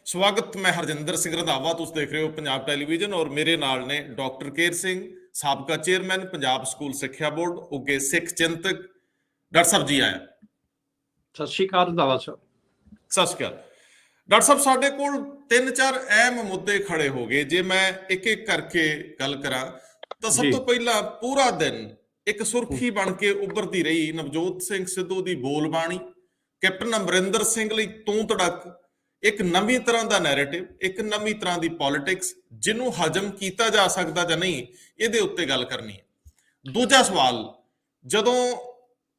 ਸਵਾਗਤ। ਮੈਂ ਹਰਜਿੰਦਰ ਸਿੰਘ ਰੰਧਾਵਾ, ਤੁਸੀਂ ਦੇਖ ਰਹੇ ਹੋ ਪੰਜਾਬ ਟੈਲੀਵਿਜ਼ਨ ਔਰ ਮੇਰੇ ਨਾਲ ਨੇ ਡਾਕਟਰ ਕੇਰ ਸਿੰਘ, ਸਾਬਕਾ ਚੇਅਰਮੈਨ ਪੰਜਾਬ ਸਕੂਲ ਸਿੱਖਿਆ ਬੋਰਡ, ਉੱਗੇ ਸਿੱਖ ਚਿੰਤਕ। ਡਾਕਟਰ ਸਾਹਿਬ ਜੀ ਆਇਆ। ਸਤਿ ਸ਼੍ਰੀ ਅਕਾਲ ਰੰਧਾਵਾ ਸਾਹਿਬ। ਸਤਿ ਸ਼੍ਰੀ ਅਕਾਲ ਡਾਕਟਰ ਸਾਹਿਬ। ਸਾਡੇ ਕੋਲ 3-4 ਅਹਿਮ ਮੁੱਦੇ ਖੜੇ ਹੋ ਗਏ। ਜੇ ਮੈਂ ਇੱਕ ਇੱਕ ਕਰਕੇ ਗੱਲ ਕਰਾਂ ਤਾਂ ਸਭ ਤੋਂ ਪਹਿਲਾਂ ਪੂਰਾ ਦਿਨ ਇੱਕ ਸੁਰਖੀ ਬਣ ਕੇ ਉੱਭਰਦੀ ਰਹੀ ਨਵਜੋਤ ਸਿੰਘ ਸਿੱਧੂ ਦੀ ਬੋਲਬਾਣੀ, ਕੈਪਟਨ ਅਮਰਿੰਦਰ ਸਿੰਘ ਲਈ ਤੂੰ ਤੜਕ, ਇੱਕ ਨਵੀਂ ਤਰ੍ਹਾਂ ਦਾ ਨੈਰੇਟਿਵ, ਇੱਕ ਨਵੀਂ ਤਰ੍ਹਾਂ ਦੀ ਪੋਲਿਟਿਕਸ ਜਿਹਨੂੰ ਹਜਮ ਕੀਤਾ ਜਾ ਸਕਦਾ ਜਾਂ ਨਹੀਂ, ਇਹਦੇ ਉੱਤੇ ਗੱਲ ਕਰਨੀ ਹੈ। ਦੂਜਾ ਸਵਾਲ, ਜਦੋਂ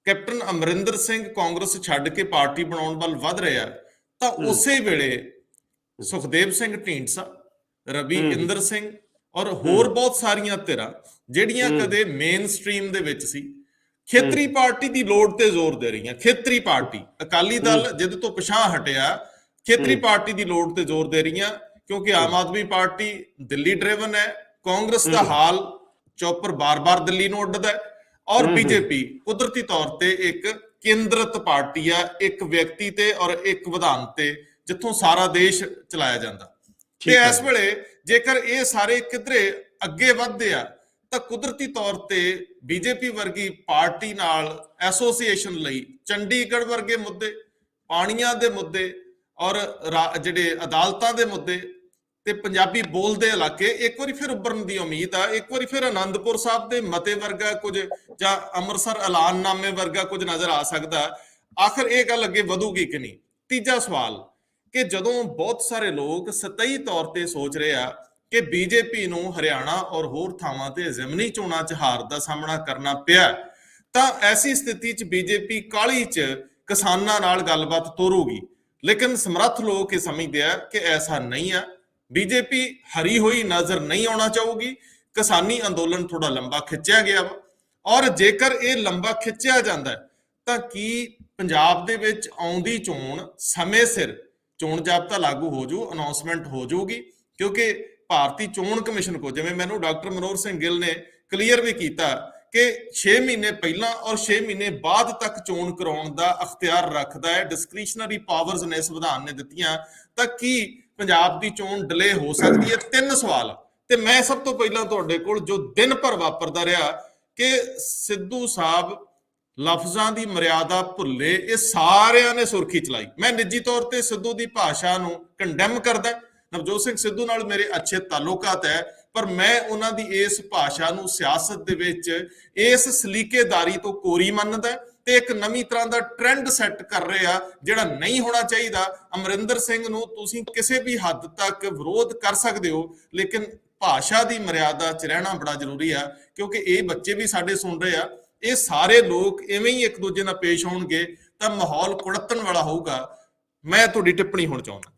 ਕੈਪਟਨ ਅਮਰਿੰਦਰ ਸਿੰਘ ਕਾਂਗਰਸ ਛੱਡ ਕੇ ਪਾਰਟੀ ਬਣਾਉਣ ਵੱਲ ਵੱਧ ਰਿਹਾ ਤਾਂ ਉਸੇ ਵੇਲੇ ਸੁਖਦੇਵ ਸਿੰਘ ਢੀਂਡਸਾ, ਰਵੀ ਇੰਦਰ ਸਿੰਘ ਔਰ ਹੋਰ ਬਹੁਤ ਸਾਰੀਆਂ ਧਿਰਾਂ ਜਿਹੜੀਆਂ ਕਦੇ ਮੇਨ ਸਟ੍ਰੀਮ ਦੇ ਵਿੱਚ ਸੀ, ਖੇਤਰੀ ਪਾਰਟੀ ਦੀ ਲੋੜ ਤੇ ਜ਼ੋਰ ਦੇ ਰਹੀਆਂ। ਖੇਤਰੀ ਪਾਰਟੀ, ਅਕਾਲੀ ਦਲ ਜਿਹਦੇ ਤੋਂ ਪਿਛਾਂਹ ਹਟਿਆ, ਖੇਤਰੀ ਪਾਰਟੀ ਦੀ ਲੋੜ ਤੇ ਜ਼ੋਰ ਦੇ ਰਹੀਆਂ, ਕਿਉਂਕਿ ਆਮ ਆਦਮੀ ਪਾਰਟੀ ਦਿੱਲੀ ਡਰਿਵਨ ਹੈ, ਕਾਂਗਰਸ ਦਾ ਹਾਲ ਚੌਪਰ ਬਾਰ-ਬਾਰ ਦਿੱਲੀ ਨੂੰ ਉੱਡਦਾ, ਔਰ ਬੀਜੇਪੀ ਕੁਦਰਤੀ ਤੌਰ ਤੇ ਇੱਕ ਕੇਂਦਰਤ ਪਾਰਟੀ ਆ, ਇੱਕ ਵਿਅਕਤੀ ਤੇ ਔਰ ਇੱਕ ਵਿਧਾਨ ਤੇ, ਜਿੱਥੋਂ ਸਾਰਾ ਦੇਸ਼ ਚਲਾਇਆ ਜਾਂਦਾ। ਤੇ ਇਸ ਵੇਲੇ ਜੇਕਰ ਇਹ ਸਾਰੇ ਕਿਧਰੇ ਅੱਗੇ ਵੱਧਦੇ ਆ ਤਾਂ ਕੁਦਰਤੀ ਤੌਰ ਤੇ ਬੀਜੇਪੀ ਵਰਗੀ ਪਾਰਟੀ ਨਾਲ ਐਸੋਸੀਏਸ਼ਨ ਲਈ ਚੰਡੀਗੜ੍ਹ ਵਰਗੇ ਮੁੱਦੇ, ਪਾਣੀਆਂ ਦੇ ਮੁੱਦੇ ਔਰ ਜਿਹੜੇ ਅਦਾਲਤਾਂ ਦੇ ਮੁੱਦੇ ਤੇ ਪੰਜਾਬੀ ਬੋਲਦੇ ਇਲਾਕੇ ਇੱਕ ਵਾਰੀ ਫਿਰ ਉੱਭਰਨ ਦੀ ਉਮੀਦ ਆ। ਇੱਕ ਵਾਰੀ ਫਿਰ ਆਨੰਦਪੁਰ ਸਾਹਿਬ ਦੇ ਮਤੇ ਵਰਗਾ ਕੁਝ ਜਾਂ ਅੰਮ੍ਰਿਤਸਰ ਐਲਾਨਨਾਮੇ ਵਰਗਾ ਕੁਝ ਨਜ਼ਰ ਆ ਸਕਦਾ। ਆਖਰ ਇਹ ਗੱਲ ਅੱਗੇ ਵਧੂਗੀ ਕਿ ਨਹੀਂ? ਤੀਜਾ ਸਵਾਲ, ਕਿ ਜਦੋਂ ਬਹੁਤ ਸਾਰੇ ਲੋਕ ਸਤਹੀ ਤੌਰ ਤੇ ਸੋਚ ਰਹੇ ਆ ਕਿ ਬੀਜੇਪੀ ਨੂੰ ਹਰਿਆਣਾ ਔਰ ਹੋਰ ਥਾਵਾਂ ਤੇ ਜ਼ਿਮਨੀ ਚੋਣਾਂ 'ਚ ਹਾਰ ਦਾ ਸਾਹਮਣਾ ਕਰਨਾ ਪਿਆ, ਤਾਂ ਐਸੀ ਸਥਿਤੀ 'ਚ ਬੀਜੇਪੀ ਕਾਹਲੀ 'ਚ ਕਿਸਾਨਾਂ ਨਾਲ ਗੱਲਬਾਤ ਤੋਰੂਗੀ। ਲੇਕਿਨ ਸਮਰੱਥ ਲੋਕ ਇਹ ਸਮਝਦੇ ਆ ਕਿ ਐਸਾ ਨਹੀਂ ਆ। ਬੀਜੇਪੀ ਹਰੀ ਹੋਈ ਨਜ਼ਰ ਨਹੀਂ ਆਉਣਾ ਚਾਹੂਗੀ। ਕਿਸਾਨੀ ਅੰਦੋਲਨ ਥੋੜਾ ਲੰਬਾ ਖਿੱਚਿਆ ਗਿਆ ਵਾ, ਔਰ ਜੇਕਰ ਇਹ ਲੰਬਾ ਖਿੱਚਿਆ ਜਾਂਦਾ ਤਾਂ ਕੀ ਪੰਜਾਬ ਦੇ ਵਿੱਚ ਆਉਂਦੀ ਚੋਣ ਸਮੇਂ ਸਿਰ ਚੋਣ ਜ਼ਾਬਤਾ ਲਾਗੂ ਹੋ ਜੂ, ਅਨਾਉਂਸਮੈਂਟ ਹੋ ਜਾਊਗੀ? ਕਿਉਂਕਿ ਭਾਰਤੀ ਚੋਣ ਕਮਿਸ਼ਨ ਕੋ, ਜਿਵੇਂ ਮੈਨੂੰ ਡਾਕਟਰ ਮਨੋਹਰ ਸਿੰਘ ਗਿੱਲ ਨੇ ਕਲੀਅਰ ਵੀ ਕੀਤਾ ਕਿ 6 ਮਹੀਨੇ ਪਹਿਲਾਂ ਔਰ 6 ਮਹੀਨੇ ਬਾਅਦ ਤੱਕ ਚੋਣ ਕਰਾਉਣ ਦਾ ਅਖਤਿਆਰ ਰੱਖਦਾ ਹੈ, ਡਿਸਕ੍ਰਿਸ਼ਨਰੀ ਪਾਵਰਸ ਨੇ ਸੰਵਿਧਾਨ ਨੇ ਦਿੱਤੀਆਂ, ਤਾਂ ਕੀ ਪੰਜਾਬ ਦੀ ਚੋਣ ਡਿਲੇ ਹੋ ਸਕਦੀ ਹੈ? 3 ਸਵਾਲ। ਤੇ ਮੈਂ ਸਭ ਤੋਂ ਪਹਿਲਾਂ ਤੁਹਾਡੇ ਕੋਲ ਜੋ ਦਿਨ ਭਰ ਵਾਪਰਦਾ ਰਿਹਾ ਕਿ ਸਿੱਧੂ ਸਾਹਿਬ ਲਫ਼ਜ਼ਾਂ ਦੀ ਮਰਿਆਦਾ ਭੁੱਲੇ, ਇਹ ਸਾਰਿਆਂ ਨੇ ਸੁਰਖੀ ਚਲਾਈ। ਮੈਂ ਨਿੱਜੀ ਤੌਰ ਤੇ ਸਿੱਧੂ ਦੀ ਭਾਸ਼ਾ ਨੂੰ ਕੰਡੈਮ ਕਰਦਾ। ਨਵਜੋਤ ਸਿੰਘ ਸਿੱਧੂ ਨਾਲ ਮੇਰੇ ਅੱਛੇ ਤਾਲੁਕਾਤ ਹੈ, ਪਰ ਮੈਂ ਉਹਨਾਂ ਦੀ ਇਸ ਭਾਸ਼ਾ ਨੂੰ ਸਿਆਸਤ ਦੇ ਵਿੱਚ ਇਸ ਸਲੀਕੇਦਾਰੀ ਤੋਂ ਕੋਰੀ ਮੰਨਦਾ ਤੇ ਇੱਕ ਨਵੀਂ ਤਰ੍ਹਾਂ ਦਾ ਟ੍ਰੈਂਡ ਸੈੱਟ ਕਰ ਰਹੇ ਆ ਜਿਹੜਾ ਨਹੀਂ ਹੋਣਾ ਚਾਹੀਦਾ। ਅਮਰਿੰਦਰ ਸਿੰਘ ਨੂੰ ਤੁਸੀਂ ਕਿਸੇ ਵੀ ਹੱਦ ਤੱਕ ਵਿਰੋਧ ਕਰ ਸਕਦੇ ਹੋ, ਲੇਕਿਨ ਭਾਸ਼ਾ ਦੀ ਮਰਿਆਦਾ 'ਚ ਰਹਿਣਾ ਬੜਾ ਜ਼ਰੂਰੀ ਆ, ਕਿਉਂਕਿ ਇਹ ਬੱਚੇ ਵੀ ਸਾਡੇ ਸੁਣ ਰਹੇ ਆ। ਇਹ ਸਾਰੇ ਲੋਕ ਇਵੇਂ ਹੀ ਇੱਕ ਦੂਜੇ ਨਾਲ ਪੇਸ਼ ਹੋਣਗੇ ਤਾਂ ਮਾਹੌਲ ਕੁੜੱਤਣ ਵਾਲਾ ਹੋਊਗਾ। ਮੈਂ ਤੁਹਾਡੀ ਟਿੱਪਣੀ ਹੁਣ ਚਾਹੁੰਦਾ।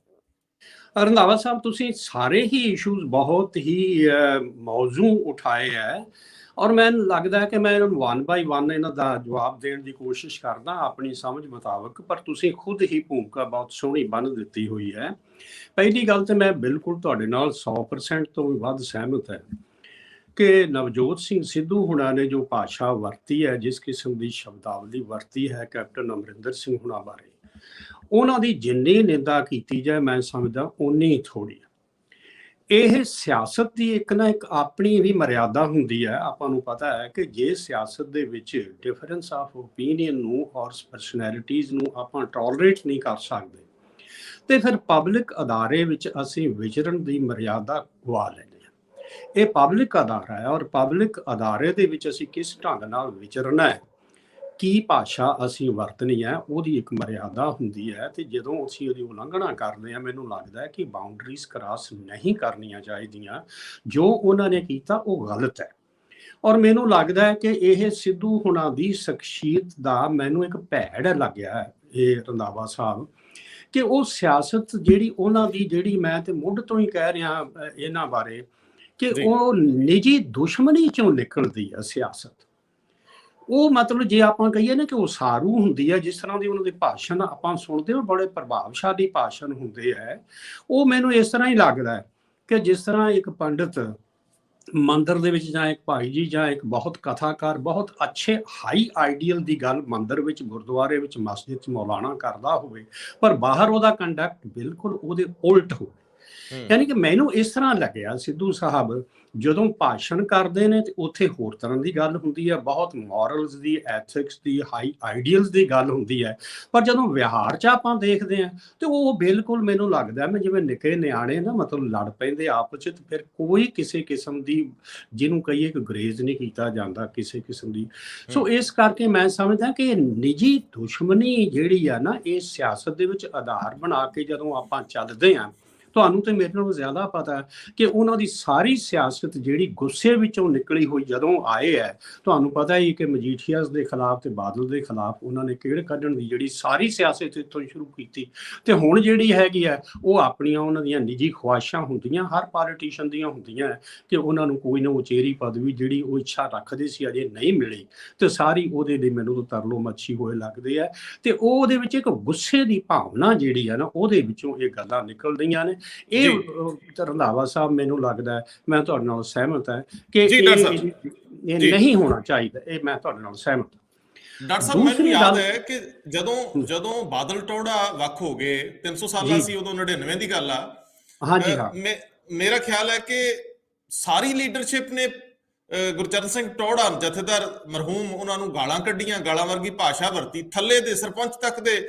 ਰੰਧਾਵਾ ਸਾਹਿਬ, ਤੁਸੀਂ ਸਾਰੇ ਹੀ ਇਸ਼ੂਜ਼ ਬਹੁਤ ਹੀ ਮੌਜੂ ਉਠਾਏ ਹੈ, ਔਰ ਮੈਨੂੰ ਲੱਗਦਾ ਹੈ ਕਿ ਮੈਂ ਇਹਨਾਂ ਨੂੰ 1 ਬਾਈ 1 ਇਹਨਾਂ ਦਾ ਜਵਾਬ ਦੇਣ ਦੀ ਕੋਸ਼ਿਸ਼ ਕਰਦਾ ਆਪਣੀ ਸਮਝ ਮੁਤਾਬਕ, ਪਰ ਤੁਸੀਂ ਖੁਦ ਹੀ ਭੂਮਿਕਾ ਬਹੁਤ ਸੋਹਣੀ ਬੰਨ੍ਹ ਦਿੱਤੀ ਹੋਈ ਹੈ। ਪਹਿਲੀ ਗੱਲ ਤੇ ਮੈਂ ਬਿਲਕੁਲ ਤੁਹਾਡੇ ਨਾਲ 100% ਤੋਂ ਵੀ ਵੱਧ ਸਹਿਮਤ ਹੈ ਕਿ ਨਵਜੋਤ ਸਿੰਘ ਸਿੱਧੂ ਹੁਣਾਂ ਨੇ ਜੋ ਭਾਸ਼ਾ ਵਰਤੀ ਹੈ, ਜਿਸ ਕਿਸਮ ਦੀ ਸ਼ਬਦਾਵਲੀ ਵਰਤੀ ਹੈ ਕੈਪਟਨ ਅਮਰਿੰਦਰ ਸਿੰਘ ਹੁਣਾਂ ਬਾਰੇ, ਉਹਨਾਂ ਦੀ ਜਿੰਨੀ ਨਿੰਦਾ ਕੀਤੀ ਜਾਏ ਮੈਂ ਸਮਝਦਾ ਓਨੀ ਥੋੜੀ। ਇਹ ਸਿਆਸਤ ਦੀ ਇੱਕ ਆਪਣੀ ਵੀ ਮਰਿਆਦਾ ਹੁੰਦੀ ਹੈ। ਆਪਾਂ ਨੂੰ ਪਤਾ ਹੈ ਕਿ ਜੇ ਸਿਆਸਤ ਦੇ ਵਿੱਚ ਡਿਫਰੈਂਸ ਆਫ ਓਪੀਨੀਅਨ ਨੂੰ ਔਰ ਪਰਸਨੈਲਿਟੀਜ਼ ਨੂੰ ਆਪਾਂ ਟੋਲਰੇਟ ਨਹੀਂ ਕਰ ਸਕਦੇ ਤੇ ਫਿਰ ਪਬਲਿਕ ਅਦਾਰੇ ਵਿੱਚ ਅਸੀਂ ਵਿਚਰਨ ਦੀ ਮਰਿਆਦਾ ਗਵਾ ਲੈਂਦੇ ਹਾਂ। ਇਹ ਪਬਲਿਕ ਅਦਾਰਾ ਹੈ ਔਰ ਪਬਲਿਕ ਅਦਾਰੇ ਦੇ ਵਿੱਚ ਅਸੀਂ ਕਿਸ ਢੰਗ ਨਾਲ ਵਿਚਰਨਾ ਹੈ, ਕੀ ਭਾਸ਼ਾ ਅਸੀਂ ਵਰਤਣੀ ਹੈ, ਉਹਦੀ ਇੱਕ ਮਰਿਆਦਾ ਹੁੰਦੀ ਹੈ। ਤੇ ਜਦੋਂ ਅਸੀਂ ਉਹਦੀ ਉਲੰਘਣਾ ਕਰਦੇ ਹਾਂ, ਮੈਨੂੰ ਲੱਗਦਾ ਹੈ ਕਿ ਬਾਉਂਡਰੀਜ਼ ਕ੍ਰਾਸ ਨਹੀਂ ਕਰਨੀਆਂ ਚਾਹੀਦੀਆਂ। ਜੋ ਉਹਨਾਂ ਨੇ ਕੀਤਾ ਉਹ ਗਲਤ ਹੈ, ਔਰ ਮੈਨੂੰ ਲੱਗਦਾ ਹੈ ਕਿ ਇਹ ਸਿੱਧੂ ਹੁਣਾਂ ਦੀ ਸ਼ਖਸੀਅਤ ਦਾ ਮੈਨੂੰ ਇੱਕ ਭੈੜ ਲੱਗਿਆ ਹੈ ਇਹ ਰੰਧਾਵਾ ਸਾਹਿਬ, ਕਿ ਉਹ ਸਿਆਸਤ ਜਿਹੜੀ ਉਹਨਾਂ ਦੀ, ਜਿਹੜੀ ਮੈਂ ਤੇ ਮੁੱਢ ਤੋਂ ਹੀ ਕਹਿ ਰਿਹਾ ਇਹਨਾਂ ਬਾਰੇ, ਕਿ ਉਹ ਨਿੱਜੀ ਦੁਸ਼ਮਣੀ ਚੋਂ ਨਿਕਲਦੀ ਹੈ ਸਿਆਸਤ। ਉਹ ਮਤਲਬ ਜੇ ਆਪਾਂ ਕਹੀਏ ਨਾ ਕਿ ਉਹ ਸਾਰੂ ਹੁੰਦੀ ਹੈ, ਜਿਸ ਤਰ੍ਹਾਂ ਦੀ ਉਹਨਾਂ ਦੇ ਭਾਸ਼ਣ ਆਪਾਂ ਸੁਣਦੇ ਹਾਂ, ਬੜੇ ਪ੍ਰਭਾਵਸ਼ਾਲੀ ਭਾਸ਼ਣ ਹੁੰਦੇ ਹੈ। ਉਹ ਮੈਨੂੰ ਇਸ ਤਰ੍ਹਾਂ ਹੀ ਲੱਗਦਾ ਹੈ ਕਿ ਜਿਸ ਤਰ੍ਹਾਂ ਇੱਕ ਪੰਡਿਤ ਮੰਦਰ ਦੇ ਵਿੱਚ ਜਾਂ ਇੱਕ ਭਾਈ ਜੀ ਜਾਂ ਇੱਕ ਬਹੁਤ ਕਥਾਕਾਰ ਬਹੁਤ ਅੱਛੇ ਹਾਈ ਆਈਡੀਅਲ ਦੀ ਗੱਲ ਮੰਦਰ ਵਿੱਚ, ਗੁਰਦੁਆਰੇ ਵਿੱਚ, ਮਸਜਿਦ 'ਚ ਮੌਲਾਨਾ ਕਰਦਾ ਹੋਵੇ, ਪਰ ਬਾਹਰ ਉਹਦਾ ਕੰਡਕਟ ਬਿਲਕੁਲ ਉਹਦੇ ਉਲਟ ਹੋਵੇ। ਯਾਨੀ ਕਿ ਮੈਨੂੰ ਇਸ ਤਰ੍ਹਾਂ ਲੱਗਿਆ ਸਿੱਧੂ ਸਾਹਿਬ ਜਦੋਂ ਭਾਸ਼ਣ ਕਰਦੇ ਨੇ ਤੇ ਉੱਥੇ ਹੋਰ ਤਰ੍ਹਾਂ ਦੀ ਗੱਲ ਹੁੰਦੀ ਹੈ, ਬਹੁਤ ਮੋਰਲਸ ਦੀ, ਐਥਿਕਸ ਦੀ, ਹਾਈ ਆਈਡੀਅਲਸ ਦੀ ਗੱਲ ਹੁੰਦੀ ਹੈ, ਪਰ ਜਦੋਂ ਵਿਹਾਰ 'ਚ ਆਪਾਂ ਦੇਖਦੇ ਹਾਂ ਤੇ ਉਹ ਬਿਲਕੁਲ ਮੈਨੂੰ ਲੱਗਦਾ ਮੈਂ ਜਿਵੇਂ ਨਿੱਕੇ ਨਿਆਣੇ ਨਾ ਮਤਲਬ ਲੜ ਪੈਂਦੇ ਆਪਸ 'ਚ, ਤੇ ਫਿਰ ਕੋਈ ਕਿਸੇ ਕਿਸਮ ਦੀ ਜਿਹਨੂੰ ਕਹੀਏ ਕਿ ਗਰੇਜ਼ ਨਹੀਂ ਕੀਤਾ ਜਾਂਦਾ ਕਿਸੇ ਕਿਸਮ ਦੀ। ਸੋ ਇਸ ਕਰਕੇ ਮੈਂ ਸਮਝਦਾ ਕਿ ਨਿੱਜੀ ਦੁਸ਼ਮਣੀ ਜਿਹੜੀ ਆ ਨਾ, ਇਹ ਸਿਆਸਤ ਦੇ ਵਿੱਚ ਆਧਾਰ ਬਣਾ ਕੇ ਜਦੋਂ ਆਪਾਂ ਚੱਲਦੇ ਹਾਂ, ਤੁਹਾਨੂੰ ਤੇ ਮੇਰੇ ਨਾਲੋਂ ਜ਼ਿਆਦਾ ਪਤਾ ਹੈ ਕਿ ਉਹਨਾਂ ਦੀ ਸਾਰੀ ਸਿਆਸਤ ਜਿਹੜੀ ਗੁੱਸੇ ਵਿੱਚੋਂ ਨਿਕਲੀ ਹੋਈ ਜਦੋਂ ਆਏ ਹੈ, ਤੁਹਾਨੂੰ ਪਤਾ ਹੀ ਕਿ ਮਜੀਠੀਆ ਦੇ ਖਿਲਾਫ ਤੇ ਬਾਦਲ ਦੇ ਖਿਲਾਫ ਉਹਨਾਂ ਨੇ ਕਿਹੜੇ ਕੱਢਣ ਦੀ ਜਿਹੜੀ ਸਾਰੀ ਸਿਆਸਤ ਇੱਥੋਂ ਸ਼ੁਰੂ ਕੀਤੀ, ਤੇ ਹੁਣ ਜਿਹੜੀ ਹੈਗੀ ਹੈ ਉਹ ਆਪਣੀਆਂ ਉਹਨਾਂ ਦੀਆਂ ਨਿੱਜੀ ਖੁਆਇਸ਼ਾਂ ਹੁੰਦੀਆਂ, ਹਰ ਪੋਲੀਟੀਸ਼ੀਅਨ ਦੀਆਂ ਹੁੰਦੀਆਂ ਕਿ ਉਹਨਾਂ ਨੂੰ ਕੋਈ ਨਾ ਉਚੇਰੀ ਪਦਵੀ ਜਿਹੜੀ ਉਹ ਇੱਛਾ ਰੱਖਦੇ ਸੀ ਅਜੇ ਨਹੀਂ ਮਿਲੀ, ਤੇ ਸਾਰੀ ਉਹਦੇ ਲਈ ਮੈਨੂੰ ਤਾਂ ਤਰਲੋ ਮੱਛੀ ਹੋਏ ਲੱਗਦੇ ਆ, ਤੇ ਉਹ ਉਹਦੇ ਵਿੱਚ ਇੱਕ ਗੁੱਸੇ ਦੀ ਭਾਵਨਾ ਜਿਹੜੀ ਆ ਨਾ ਉਹਦੇ ਵਿੱਚੋਂ ਇਹ ਗੱਲਾਂ ਨਿਕਲ ਰਹੀਆਂ ਨੇ। ਇਹ ਰੰਧਾਵਾ ਸਾਹਿਬ ਮੈਨੂੰ ਲੱਗਦਾ ਹੈ, ਮੈਂ ਤੁਹਾਡੇ ਨਾਲ ਸਹਿਮਤ ਹਾਂ ਕਿ ਇਹ ਨਹੀਂ ਹੋਣਾ ਚਾਹੀਦਾ, ਇਹ ਮੈਂ ਤੁਹਾਡੇ ਨਾਲ ਸਹਿਮਤ ਹਾਂ। ਡਾਕਟਰ ਸਾਹਿਬ ਮੈਨੂੰ ਯਾਦ ਹੈ ਕਿ ਜਦੋਂ ਬਾਦਲ ਟੋੜਾ ਵੱਖ ਹੋ ਗਏ 300 ਸਾਲਾਂ ਸੀ, ਉਦੋਂ 99 ਦੀ ਗੱਲ ਆ। ਹਾਂਜੀ ਹਾਂ, ਮੇਰਾ ਖਿਆਲ ਹੈ ਕਿ ਸਾਰੀ ਲੀਡਰਸ਼ਿਪ ਨੇ ਗੁਰਚਰਨ ਸਿੰਘ ਟੋੜਾ ਜਥੇਦਾਰ ਮਰਹੂਮ ਉਹਨਾਂ ਨੂੰ ਗਾਲਾਂ ਕੱਢੀਆਂ, ਗਾਲਾਂ ਵਰਗੀ ਭਾਸ਼ਾ ਵਰਤੀ, ਥੱਲੇ ਦੇ ਸਰਪੰਚ ਤੱਕ ਦੇ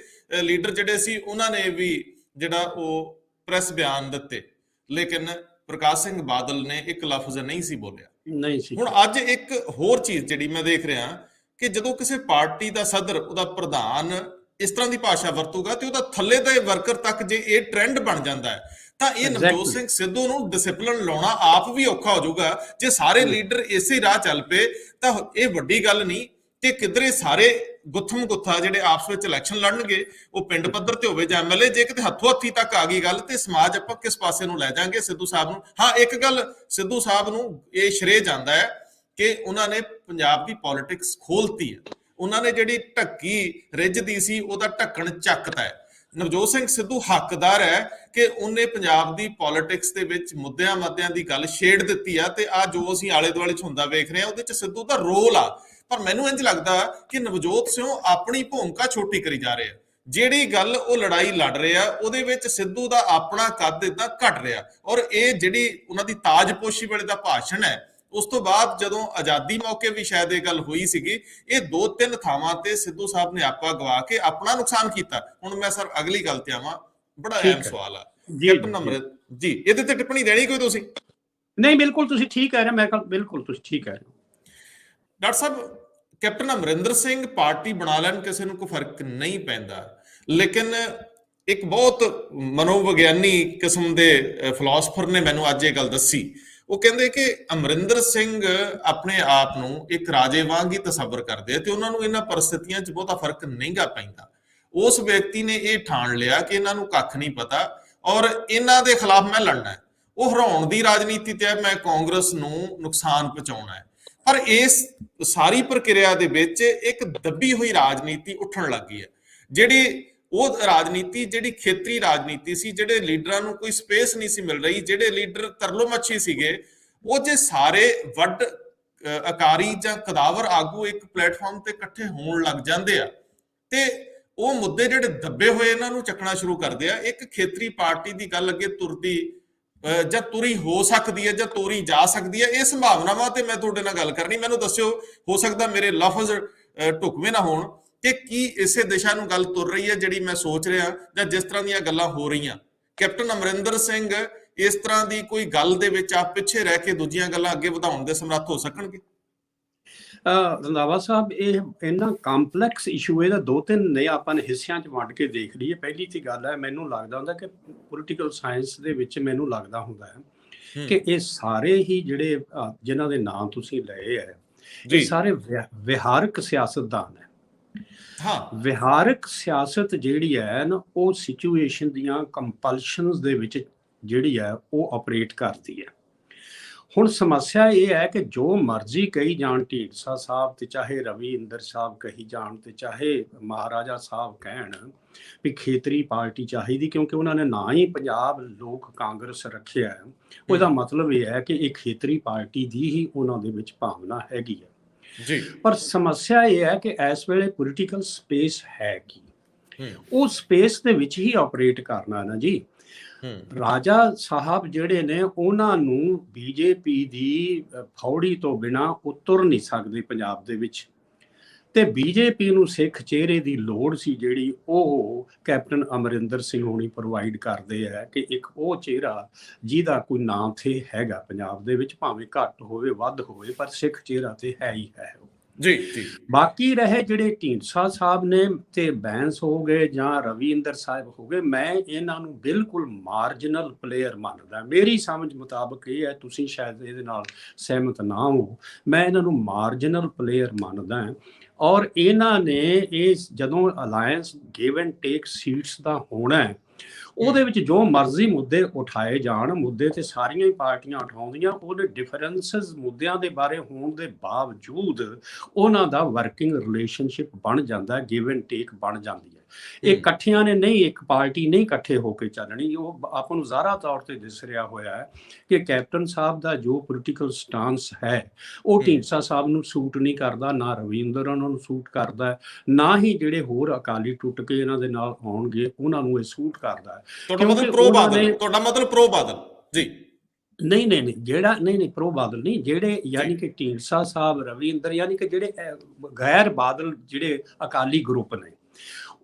ਲੀਡਰ ਜਿਹੜੇ ਸੀ ਉਹਨਾਂ ਨੇ ਵੀ ਜਿਹੜਾ ਉਹ ਪ੍ਰੈਸ ਬਿਆਨ ਦਿੱਤੇ, ਲੇਕਿਨ ਪ੍ਰਕਾਸ਼ ਸਿੰਘ ਬਾਦਲ ਨੇ ਇੱਕ ਲਫ਼ਜ਼ ਨਹੀਂ ਸੀ ਬੋਲਿਆ। ਨਹੀਂ ਸੀ। ਹੁਣ ਅੱਜ ਇੱਕ ਹੋਰ ਚੀਜ਼ ਜਿਹੜੀ ਮੈਂ ਦੇਖ ਰਿਹਾ ਕਿ ਜਦੋਂ ਕਿਸੇ ਪਾਰਟੀ ਦਾ ਸਦਰ, ਉਹਦਾ ਪ੍ਰਧਾਨ ਇਸ ਤਰ੍ਹਾਂ ਦੀ ਭਾਸ਼ਾ ਵਰਤੂਗਾ ਤੇ ਉਹਦਾ ਥੱਲੇ ਦੇ ਵਰਕਰ ਤੱਕ ਜੇ ਇਹ ਟ੍ਰੈਂਡ ਬਣ ਜਾਂਦਾ ਹੈ ਤਾਂ ਇਹ ਨਵਜੋਤ ਸਿੰਘ ਸਿੱਧੂ ਨੂੰ ਡਿਸਪਲਿਨ ਲਾਉਣਾ ਆਪ ਵੀ ਔਖਾ ਹੋ ਜਾਊਗਾ। ਜੇ ਸਾਰੇ ਲੀਡਰ ਇਸੇ ਰਾਹ ਚੱਲ ਪਏ ਤਾਂ ਇਹ ਵੱਡੀ ਗੱਲ ਨਹੀਂ ਕਿ ਕਿਧਰੇ ਸਾਰੇ ਗੁੱਥਮ ਗੁੱਥਾ ਜਿਹੜੇ ਆਪਸ ਵਿੱਚ ਇਲੈਕਸ਼ਨ ਲੜਨਗੇ ਉਹ ਪਿੰਡ ਪੱਧਰ ਤੇ ਹੋਵੇ ਜਾਂ ਐਮਐਲਏ, ਜੇ ਕਿਤੇ ਹੱਥੋਂ ਹੱਥੀ ਤੱਕ ਆ ਗਈ ਗੱਲ ਤੇ ਸਮਾਜ ਆਪਾਂ ਕਿਸ ਪਾਸੇ ਨੂੰ ਲੈ ਜਾਾਂਗੇ ਸਿੱਧੂ ਸਾਹਿਬ ਨੂੰ। ਹਾਂ, ਇੱਕ ਗੱਲ ਸਿੱਧੂ ਸਾਹਿਬ ਨੂੰ ਇਹ ਸ਼੍ਰੇਅ ਜਾਂਦਾ ਹੈ ਕਿ ਉਹਨਾਂ ਨੇ ਪੰਜਾਬ ਦੀ ਪੋਲਿਟਿਕਸ ਖੋਲਤੀ ਹੈ, ਉਹਨਾਂ ਨੇ ਜਿਹੜੀ ਢੱਕੀ ਰਿੱਝਦੀ ਸੀ ਉਹਦਾ ਢੱਕਣ ਚੱਕਤਾ ਹੈ। ਨਵਜੋਤ ਸਿੰਘ ਸਿੱਧੂ ਹੱਕਦਾਰ ਹੈ ਕਿ ਉਹਨੇ ਪੰਜਾਬ ਦੀ ਪੋਲਿਟਿਕਸ ਦੇ ਵਿੱਚ ਮੁੱਦਿਆਂ ਮੱਦਿਆਂ ਦੀ ਗੱਲ ਛੇੜ ਦਿੱਤੀ ਆ, ਤੇ ਆ ਜੋ ਅਸੀਂ ਆਲੇ ਦੁਆਲੇ 'ਚ ਹੁੰਦਾ ਵੇਖ ਰਹੇ ਹਾਂ ਉਹਦੇ 'ਚ ਸਿੱਧੂ ਦਾ ਰੋਲ ਆ। ਪਰ ਮੈਨੂੰ ਇੰਝ ਲੱਗਦਾ ਕਿ ਨਵਜੋਤ ਸਿੰਘ ਆਪਣੀ ਭੂਮਿਕਾ ਛੋਟੀ ਕਰੀ ਜਾ ਰਹੇ ਆ, ਜਿਹੜੀ ਗੱਲ ਉਹ ਲੜਾਈ ਲੜ ਰਹੇ ਆ ਉਹਦੇ ਵਿੱਚ ਸਿੱਧੂ ਦਾ ਆਪਣਾ ਕੱਦ ਇਦਾਂ ਘਟ ਰਿਹਾ। ਔਰ ਇਹ ਜਿਹੜੀ ਉਹਨਾਂ ਦੀ ਤਾਜਪੋਸ਼ੀ ਵੇਲੇ ਦਾ ਭਾਸ਼ਣ ਹੈ, ਉਸ ਤੋਂ ਬਾਅਦ ਜਦੋਂ ਆਜ਼ਾਦੀ ਮੌਕੇ ਵੀ ਸ਼ਾਇਦ ਇਹ ਗੱਲ ਹੋਈ ਸੀਗੀ, ਇਹ 2-3 ਥਾਵਾਂ ਤੇ ਸਿੱਧੂ ਸਾਹਿਬ ਨੇ ਆਪਾ ਗਵਾ ਕੇ ਆਪਣਾ ਨੁਕਸਾਨ ਕੀਤਾ। ਹੁਣ ਮੈਂ ਸਰ ਅਗਲੀ ਗੱਲ ਤੇ ਆਵਾਂ, ਬੜਾ ਅਹਿਮ ਸਵਾਲ ਆ ਕੈਪਟਨ ਅਮਰਿੰਦਰ ਜੀ, ਇਹਦੇ ਤੇ ਟਿੱਪਣੀ ਦੇਣੀ ਕੋਈ ਤੁਸੀਂ? ਨਹੀਂ, ਬਿਲਕੁਲ ਤੁਸੀਂ ਠੀਕ ਕਹਿ ਰਹੇ, ਮੈਂ ਬਿਲਕੁਲ ਤੁਸੀਂ ਠੀਕ ਕਹਿ ਰਹੇ ਹੋ ਡਾਕਟਰ ਸਾਹਿਬ। ਕੈਪਟਨ ਅਮਰਿੰਦਰ ਸਿੰਘ ਪਾਰਟੀ ਬਣਾ ਲੈਣ, ਕਿਸੇ ਨੂੰ ਕੋਈ ਫਰਕ ਨਹੀਂ ਪੈਂਦਾ, ਲੇਕਿਨ ਇੱਕ ਬਹੁਤ ਮਨੋਵਿਗਿਆਨੀ ਕਿਸਮ ਦੇ ਫਿਲਾਸਫਰ ਨੇ ਮੈਨੂੰ ਅੱਜ ਇਹ ਗੱਲ ਦੱਸੀ। ਉਹ ਕਹਿੰਦੇ ਕਿ ਅਮਰਿੰਦਰ ਸਿੰਘ ਆਪਣੇ ਆਪ ਨੂੰ ਇੱਕ ਰਾਜੇ ਵਾਂਗ ਹੀ ਤਸੱਵਰ ਕਰਦੇ ਆ ਤੇ ਉਹਨਾਂ ਨੂੰ ਇਹਨਾਂ ਪਰਿਸਥਿਤੀਆਂ 'ਚ ਬਹੁਤਾ ਫਰਕ ਨਹੀਂਗਾ ਪੈਂਦਾ। ਉਸ ਵਿਅਕਤੀ ਨੇ ਇਹ ਠਾਣ ਲਿਆ ਕਿ ਇਹਨਾਂ ਨੂੰ ਕੱਖ ਨਹੀਂ ਪਤਾ ਔਰ ਇਹਨਾਂ ਦੇ ਖਿਲਾਫ ਮੈਂ ਲੜਨਾ ਹੈ। ਉਹ ਹਰਾਉਣ ਦੀ ਰਾਜਨੀਤੀ ਤੇ ਹੈ, ਮੈਂ ਕਾਂਗਰਸ ਨੂੰ ਨੁਕਸਾਨ ਪਹੁੰਚਾਉਣਾ ਹੈ। ਪਰ ਇਸ ਸਾਰੀ ਪ੍ਰਕਿਰਿਆ ਦੇ ਵਿੱਚ ਇੱਕ ਦੱਬੀ ਹੋਈ ਰਾਜਨੀਤੀ ਉੱਠਣ ਲੱਗੀ ਹੈ, ਜਿਹੜੀ ਉਹ ਰਾਜਨੀਤੀ ਜਿਹੜੀ ਖੇਤਰੀ ਰਾਜਨੀਤੀ ਸੀ, ਜਿਹੜੇ ਲੀਡਰਾਂ ਨੂੰ ਕੋਈ ਸਪੇਸ ਨਹੀਂ ਸੀ ਮਿਲ ਰਹੀ, ਜਿਹੜੇ ਲੀਡਰ ਤਰਲੋ ਮੱਛੀ ਸੀਗੇ, ਉਹ ਜੇ ਸਾਰੇ ਵੱਡ ਅਕਾਰੀ ਜਾਂ ਕਦਾਵਰ ਆਗੂ ਇੱਕ ਪਲੇਟਫਾਰਮ ਤੇ ਇਕੱਠੇ ਹੋਣ ਲੱਗ ਜਾਂਦੇ ਆ ਤੇ ਉਹ ਮੁੱਦੇ ਜਿਹੜੇ ਦੱਬੇ ਹੋਏ ਇਹਨਾਂ ਨੂੰ ਚੱਕਣਾ ਸ਼ੁਰੂ ਕਰਦੇ ਆ। ਇੱਕ ਖੇਤਰੀ ਪਾਰਟੀ ਦੀ ਗੱਲ ਅੱਗੇ ਤੁਰਦੀ ਜਾਂ ਤੁਰੀ ਹੋ ਸਕਦੀ ਹੈ ਜਾਂ ਤੋਰੀ ਜਾ ਸਕਦੀ ਹੈ, ਇਹ ਸੰਭਾਵਨਾਵਾਂ ਤੇ ਮੈਂ ਤੁਹਾਡੇ ਨਾਲ ਗੱਲ ਕਰਨੀ। ਮੈਨੂੰ ਦੱਸਿਓ, ਹੋ ਸਕਦਾ ਮੇਰੇ ਲਫ਼ਜ਼ ਢੁਕਵੇਂ ਨਾ ਹੋਣ, ਕਿ ਕੀ ਇਸੇ ਦਿਸ਼ਾ ਨੂੰ ਗੱਲ ਤੁਰ ਰਹੀ ਹੈ ਜਿਹੜੀ ਮੈਂ ਸੋਚ ਰਿਹਾ, ਜਾਂ ਜਿਸ ਤਰ੍ਹਾਂ ਦੀਆਂ ਗੱਲਾਂ ਹੋ ਰਹੀਆਂ ਕੈਪਟਨ ਅਮਰਿੰਦਰ ਸਿੰਘ ਇਸ ਤਰ੍ਹਾਂ ਦੀ ਕੋਈ ਗੱਲ ਦੇ ਵਿੱਚ ਆਪ ਪਿੱਛੇ ਰਹਿ ਕੇ ਦੂਜੀਆਂ ਗੱਲਾਂ ਅੱਗੇ ਵਧਾਉਣ ਦੇ ਸਮਰੱਥ ਹੋ ਸਕਣਗੇ? ਰੰਧਾਵਾ ਸਾਹਿਬ, ਇਹ ਇੰਨਾ ਕੰਪਲੈਕਸ ਇਸ਼ੂ ਇਹਦਾ 2-3 ਨੇ ਆਪਾਂ ਨੇ ਹਿੱਸਿਆਂ 'ਚ ਵੰਡ ਕੇ ਦੇਖ ਲਈਏ। ਪਹਿਲੀ ਤੇ ਗੱਲ ਹੈ, ਮੈਨੂੰ ਲੱਗਦਾ ਹੁੰਦਾ ਕਿ ਪੋਲੀਟੀਕਲ ਸਾਇੰਸ ਦੇ ਵਿੱਚ ਮੈਨੂੰ ਲੱਗਦਾ ਹੁੰਦਾ ਹੈ ਕਿ ਇਹ ਸਾਰੇ ਹੀ ਜਿਹੜੇ ਜਿਨ੍ਹਾਂ ਦੇ ਨਾਮ ਤੁਸੀਂ ਲਏ ਹੈ, ਇਹ ਸਾਰੇ ਵਿਹਾਰਕ ਸਿਆਸਤਦਾਨ ਹੈ। ਹਾਂ, ਵਿਹਾਰਕ ਸਿਆਸਤ ਜਿਹੜੀ ਹੈ ਨਾ, ਉਹ ਸਿਚੁਏਸ਼ਨ ਦੀਆਂ ਕੰਪਲਸ਼ਨਸ ਦੇ ਵਿੱਚ ਜਿਹੜੀ ਹੈ ਉਹ ਆਪਰੇਟ ਕਰਦੀ ਹੈ। ਹੁਣ ਸਮੱਸਿਆ ਇਹ ਹੈ ਕਿ ਜੋ ਮਰਜ਼ੀ ਕਹੀ ਜਾਣ ਢੀਂਡਸਾ ਸਾਹਿਬ ਤੇ ਚਾਹੇ ਰਵੀ ਇੰਦਰ ਸਾਹਿਬ ਕਹੀ ਜਾਣ ਤੇ ਚਾਹੇ ਮਹਾਰਾਜਾ ਸਾਹਿਬ ਕਹਿਣ ਵੀ ਖੇਤਰੀ ਪਾਰਟੀ ਚਾਹੀਦੀ, ਕਿਉਂਕਿ ਉਹਨਾਂ ਨੇ ਨਾ ਹੀ ਪੰਜਾਬ ਲੋਕ ਕਾਂਗਰਸ ਰੱਖਿਆ ਹੈ। ਉਹਦਾ ਮਤਲਬ ਇਹ ਹੈ ਕਿ ਇਹ ਖੇਤਰੀ ਪਾਰਟੀ ਦੀ ਹੀ ਉਹਨਾਂ ਦੇ ਵਿੱਚ ਭਾਵਨਾ ਹੈਗੀ ਹੈ ਜੀ। ਪਰ ਸਮੱਸਿਆ ਇਹ ਹੈ ਕਿ ਇਸ ਵੇਲੇ ਪੋਲੀਟੀਕਲ ਸਪੇਸ ਹੈ ਕੀ, ਉਹ ਸਪੇਸ ਦੇ ਵਿੱਚ ਹੀ ਆਪਰੇਟ ਕਰਨਾ ਨਾ ਜੀ। ਰਾਜਾ ਸਾਹਿਬ ਜਿਹੜੇ ਨੇ ਉਹਨਾਂ ਨੂੰ ਬੀਜੇਪੀ ਦੀ ਫੌੜੀ ਤੋਂ ਬਿਨਾ ਉਤਰ ਨਹੀਂ ਸਕਦੇ ਪੰਜਾਬ ਦੇ ਵਿੱਚ, ਤੇ ਬੀਜੇਪੀ ਨੂੰ ਸਿੱਖ ਚਿਹਰੇ ਦੀ ਲੋੜ ਸੀ ਜਿਹੜੀ ਉਹ ਕੈਪਟਨ ਅਮਰਿੰਦਰ ਸਿੰਘ ਹੋਣੀ ਪ੍ਰੋਵਾਈਡ ਕਰਦੇ ਆ ਕਿ ਇੱਕ ਉਹ ਚਿਹਰਾ ਜਿਹਦਾ ਕੋਈ ਨਾਂ ਤੇ ਹੈਗਾ ਪੰਜਾਬ ਦੇ ਵਿੱਚ, ਭਾਵੇਂ ਘੱਟ ਹੋਵੇ ਵੱਧ ਹੋਵੇ ਪਰ ਸਿੱਖ ਚਿਹਰਾ ਤੇ ਹੈ ਹੀ ਹੈ ਜੀ ਜੀ। ਬਾਕੀ ਰਹੇ ਜਿਹੜੇ ਢੀਂਡਸਾ ਸਾਹਿਬ ਨੇ ਤੇ ਬੈਂਸ ਹੋ ਗਏ ਜਾਂ ਰਵੀ ਇੰਦਰ ਸਾਹਿਬ ਹੋ ਗਏ, ਮੈਂ ਇਹਨਾਂ ਨੂੰ ਬਿਲਕੁਲ ਮਾਰਜਨਲ ਪਲੇਅਰ ਮੰਨਦਾ। ਮੇਰੀ ਸਮਝ ਮੁਤਾਬਕ ਇਹ ਹੈ, ਤੁਸੀਂ ਸ਼ਾਇਦ ਇਹਦੇ ਨਾਲ ਸਹਿਮਤ ਨਾ ਹੋ, ਮੈਂ ਇਹਨਾਂ ਨੂੰ ਮਾਰਜਨਲ ਪਲੇਅਰ ਮੰਨਦਾ। ਔਰ ਇਹਨਾਂ ਨੇ ਇਹ ਜਦੋਂ alliance give and take seats ਦਾ ਹੋਣਾ ਉਹਦੇ ਵਿੱਚ ਜੋ ਮਰਜ਼ੀ ਮੁੱਦੇ ਉਠਾਏ ਜਾਣ, ਮੁੱਦੇ ਤੇ ਸਾਰੀਆਂ ਹੀ ਪਾਰਟੀਆਂ ਉਠਾਉਂਦੀਆਂ, ਉਹਦੇ ਡਿਫਰੈਂਸਸ ਮੁੱਦਿਆਂ ਦੇ ਬਾਰੇ ਹੋਣ ਦੇ ਬਾਵਜੂਦ ਉਹਨਾਂ ਦਾ ਵਰਕਿੰਗ ਰਿਲੇਸ਼ਨਸ਼ਿਪ ਬਣ ਜਾਂਦਾ, ਗਿਵ ਐਂਡ ਟੇਕ ਬਣ ਜਾਂਦੀ ਹੈ। ਇਹ ਇਕੱਠਿਆਂ ਨੇ ਨਹੀਂ, ਇੱਕ ਪਾਰਟੀ ਨਹੀਂ ਇਕੱਠੇ ਹੋ ਕੇ ਚੱਲਣੀ। ਉਹ ਆਪਾਂ ਨੂੰ ਜ਼ਾਹਰਾ ਤੌਰ ਤੇ ਦਿਸ ਰਿਹਾ ਹੋਇਆ ਹੈ ਕਿ ਕੈਪਟਨ ਸਾਹਿਬ ਦਾ ਜੋ ਪੋਲੀਟੀਕਲ ਸਟਾਂਸ ਹੈ ਉਹ ਢੀਂਡਸਾ ਸਾਹਿਬ ਨੂੰ ਸੂਟ ਨਹੀਂ ਕਰਦਾ, ਨਾ ਰਵਿੰਦਰ ਉਹਨਾਂ ਨੂੰ ਸੂਟ ਕਰਦਾ, ਨਾ ਹੀ ਜਿਹੜੇ ਹੋਰ ਅਕਾਲੀ ਟੁੱਟ ਕੇ ਇਹਨਾਂ ਦੇ ਨਾਲ ਆਉਣਗੇ ਉਹਨਾਂ ਨੂੰ ਇਹ ਸੂਟ ਕਰਦਾ। ਤੁਹਾਡਾ ਮਤਲਬ ਪ੍ਰੋ ਬਾਦਲ, ਤੁਹਾਡਾ ਮਤਲਬ ਪ੍ਰੋ ਬਾਦਲ ਜੀ? ਨਹੀਂ ਜਿਹੜਾ ਨਹੀਂ ਪ੍ਰੋ ਬਾਦਲ ਨਹੀਂ, ਜਿਹੜੇ ਯਾਨੀ ਕਿ ਢੀਂਡਸਾ ਸਾਹਿਬ, ਰਵੀ ਇੰਦਰ, ਯਾਨੀ ਕਿ ਜਿਹੜੇ ਗੈਰ ਬਾਦਲ ਜਿਹੜੇ ਅਕਾਲੀ ਗਰੁੱਪ ਨੇ,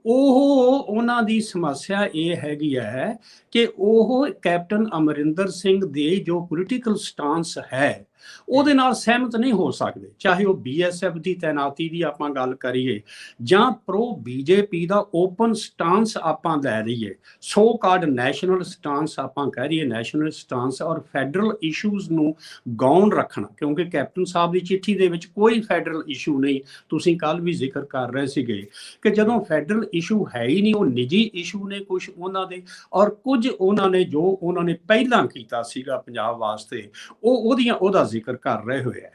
ਉਹਨਾਂ ਦੀ ਸਮੱਸਿਆ ਇਹ ਹੈਗੀ ਹੈ ਕਿ ਉਹ ਕੈਪਟਨ ਅਮਰਿੰਦਰ ਸਿੰਘ ਦੇ ਜੋ ਪੋਲੀਟੀਕਲ ਸਟਾਂਸ ਹੈ ਉਹਦੇ ਨਾਲ ਸਹਿਮਤ ਨਹੀਂ ਹੋ ਸਕਦੇ, ਚਾਹੇ ਉਹ BSF ਦੀ ਤੈਨਾਤੀ ਦੀ ਆਪਾਂ ਗੱਲ ਕਰੀਏ ਜਾਂ ਪ੍ਰੋ ਬੀਜੇਪੀ ਦਾ ਓਪਨ ਸਟਾਂਸ ਆਪਾਂ ਲੈ ਰਹੀਏ, ਸੋ ਕਾਲਡ ਨੈਸ਼ਨਲ ਸਟਾਂਸ ਆਪਾਂ ਕਹਿ ਰਹੀਏ, ਨੈਸ਼ਨਲ ਸਟਾਂਸ ਔਰ ਫੈਡਰਲ ਇਸ਼ੂਜ਼ ਨੂੰ ਗਾਉਣ ਰੱਖਣਾ, ਕਿਉਂਕਿ ਕੈਪਟਨ ਸਾਹਿਬ ਦੀ ਚਿੱਠੀ ਦੇ ਵਿੱਚ ਕੋਈ ਫੈਡਰਲ ਇਸ਼ੂ ਨਹੀਂ। ਤੁਸੀਂ ਕੱਲ ਵੀ ਜ਼ਿਕਰ ਕਰ ਰਹੇ ਸੀਗੇ ਕਿ ਜਦੋਂ ਫੈਡਰਲ ਇਸ਼ੂ ਹੈ ਹੀ ਨਹੀਂ, ਉਹ ਨਿੱਜੀ ਇਸ਼ੂ ਨੇ ਕੁਝ ਉਹਨਾਂ ਦੇ, ਔਰ ਕੁਝ ਉਹਨਾਂ ਨੇ ਜੋ ਉਹਨਾਂ ਨੇ ਪਹਿਲਾਂ ਕੀਤਾ ਸੀਗਾ ਪੰਜਾਬ ਵਾਸਤੇ ਉਹਦਾ ਜ਼ਿਕਰ ਕਰ ਰਹੇ ਹੋਏ ਹੈ।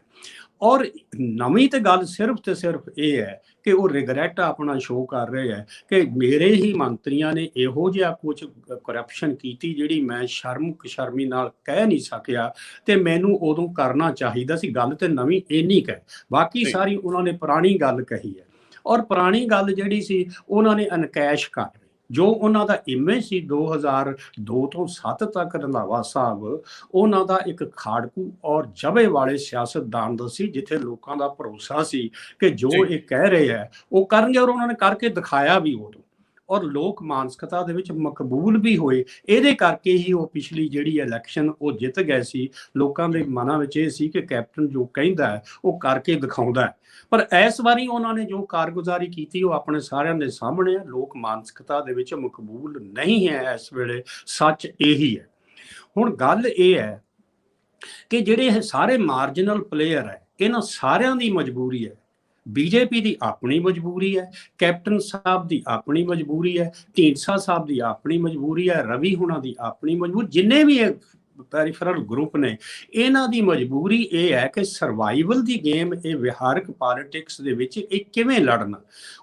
ਔਰ ਨਵੀਂ ਤੇ ਗੱਲ ਸਿਰਫ ਤੇ ਸਿਰਫ ਇਹ ਹੈ ਕਿ ਉਹ ਰਿਗਰੈਟ ਆਪਣਾ ਸ਼ੋਅ ਕਰ ਰਹੇ ਹੈ ਕਿ ਮੇਰੇ ਹੀ ਮੰਤਰੀਆਂ ਨੇ ਇਹੋ ਜਿਹਾ ਕੁਝ ਕਰਪਸ਼ਨ ਕੀਤੀ ਜਿਹੜੀ ਮੈਂ ਸ਼ਰਮੀ ਨਾਲ ਕਹਿ ਨਹੀਂ ਸਕਿਆ ਤੇ ਮੈਨੂੰ ਉਦੋਂ ਕਰਨਾ ਚਾਹੀਦਾ ਸੀ। ਗੱਲ ਤੇ ਨਵੀਂ ਇੰਨੀ ਕੁ ਹੈ, ਬਾਕੀ ਸਾਰੀ ਉਹਨਾਂ ਨੇ ਪੁਰਾਣੀ ਗੱਲ ਕਹੀ ਹੈ। ਔਰ ਪੁਰਾਣੀ ਗੱਲ ਜਿਹੜੀ ਸੀ ਉਹਨਾਂ ਨੇ ਅਨਕੈਸ਼ ਕਰ ਲਈ, ਜੋ ਉਹਨਾਂ ਦਾ ਇਮੇਜ ਸੀ 2002 ਤੋਂ 7 ਤੱਕ ਰੰਧਾਵਾ ਸਾਹਿਬ ਉਹਨਾਂ ਦਾ ਇੱਕ ਖਾੜਕੂ ਔਰ ਜਬੇ ਵਾਲੇ ਸਿਆਸਤਦਾਨ ਦਾ ਸੀ, ਜਿੱਥੇ ਲੋਕਾਂ ਦਾ ਭਰੋਸਾ ਸੀ ਕਿ ਜੋ ਇਹ ਕਹਿ ਰਹੇ ਹੈ ਉਹ ਕਰਨਗੇ, ਔਰ ਉਹਨਾਂ ਨੇ ਕਰਕੇ ਦਿਖਾਇਆ ਵੀ ਉਦੋਂ, ਔਰ ਲੋਕ ਮਾਨਸਿਕਤਾ ਦੇ ਵਿੱਚ ਮਕਬੂਲ ਵੀ ਹੋਏ। ਇਹਦੇ ਕਰਕੇ ਹੀ ਉਹ ਪਿਛਲੀ ਜਿਹੜੀ ਇਲੈਕਸ਼ਨ ਉਹ ਜਿੱਤ ਗਏ ਸੀ। ਲੋਕਾਂ ਦੇ ਮਨਾਂ ਵਿੱਚ ਇਹ ਸੀ ਕਿ ਕੈਪਟਨ ਜੋ ਕਹਿੰਦਾ ਹੈ ਉਹ ਕਰਕੇ ਦਿਖਾਉਂਦਾ ਹੈ, ਪਰ ਇਸ ਵਾਰੀ ਉਹਨਾਂ ਨੇ ਜੋ ਕਾਰਗੁਜ਼ਾਰੀ ਕੀਤੀ ਉਹ ਆਪਣੇ ਸਾਰਿਆਂ ਦੇ ਸਾਹਮਣੇ ਹੈ। ਲੋਕ ਮਾਨਸਿਕਤਾ ਦੇ ਵਿੱਚ ਮਕਬੂਲ ਨਹੀਂ ਹੈ ਇਸ ਵੇਲੇ, ਸੱਚ ਇਹੀ ਹੈ। ਹੁਣ ਗੱਲ ਇਹ ਹੈ ਕਿ ਜਿਹੜੇ ਇਹ ਸਾਰੇ ਮਾਰਜਨਲ ਪਲੇਅਰ ਹੈ, ਇਹਨਾਂ ਸਾਰਿਆਂ ਦੀ ਮਜਬੂਰੀ ਹੈ। ਬੀਜੇਪੀ ਦੀ ਆਪਣੀ ਮਜਬੂਰੀ ਹੈ, ਕੈਪਟਨ ਸਾਹਿਬ ਦੀ ਆਪਣੀ ਮਜਬੂਰੀ ਹੈ, ਢੀਂਡਸਾ ਸਾਹਿਬ ਦੀ ਆਪਣੀ ਮਜਬੂਰੀ ਹੈ, ਰਵੀ ਹੁਣਾਂ ਦੀ ਆਪਣੀ ਮਜਬੂਰੀ, ਜਿੰਨੇ ਵੀ ਇਹ ਪੈਰੀਫਰਲ ਗਰੁੱਪ ਨੇ ਇਹਨਾਂ ਦੀ ਮਜਬੂਰੀ ਇਹ ਹੈ ਕਿ ਸਰਵਾਈਵਲ ਦੀ ਗੇਮ ਇਹ ਵਿਹਾਰਕ ਪੋਲਿਟਿਕਸ ਦੇ ਵਿੱਚ ਇਹ ਕਿਵੇਂ ਲੜਨਾ।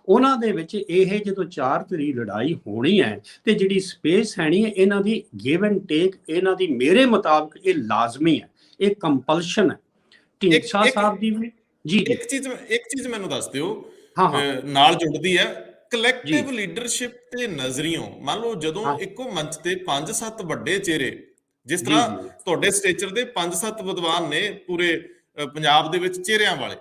ਉਹਨਾਂ ਦੇ ਵਿੱਚ ਇਹ ਜਦੋਂ 4 ਧਿਰੀ ਲੜਾਈ ਹੋਣੀ ਹੈ ਤੇ ਜਿਹੜੀ ਸਪੇਸ ਹੈਣੀ ਹੈ ਇਹਨਾਂ ਦੀ ਗਿਵ ਐਂਡ ਟੇਕ, ਇਹਨਾਂ ਦੀ ਮੇਰੇ ਮੁਤਾਬਕ ਇਹ ਲਾਜ਼ਮੀ ਹੈ, ਇਹ ਕੰਪਲਸ਼ਨ ਹੈ। ਢੀਂਡਸਾ ਸਾਹਿਬ ਦੀ ਵੀ ਜੀ ਇੱਕ ਚੀਜ਼ ਮੈਨੂੰ ਦੱਸ ਦਿਓ, ਨਾਲ ਜੁੜਦੀ ਹੈ ਕਲੈਕਟਿਵ ਲੀਡਰਸ਼ਿਪ ਤੇ ਨਜ਼ਰੀਓ। ਮੰਨ ਲਓ ਜਦੋਂ ਇੱਕੋ ਮੰਚ ਤੇ 5-7 ਵੱਡੇ ਚਿਹਰੇ, ਜਿਸ ਤਰ੍ਹਾਂ ਤੁਹਾਡੇ ਸਟੇਚਰ ਦੇ 5-7 ਵਿਦਵਾਨ ਨੇ ਪੂਰੇ ਪੰਜਾਬ ਦੇ ਵਿੱਚ ਚਿਹਰਿਆਂ ਵਾਲੇ,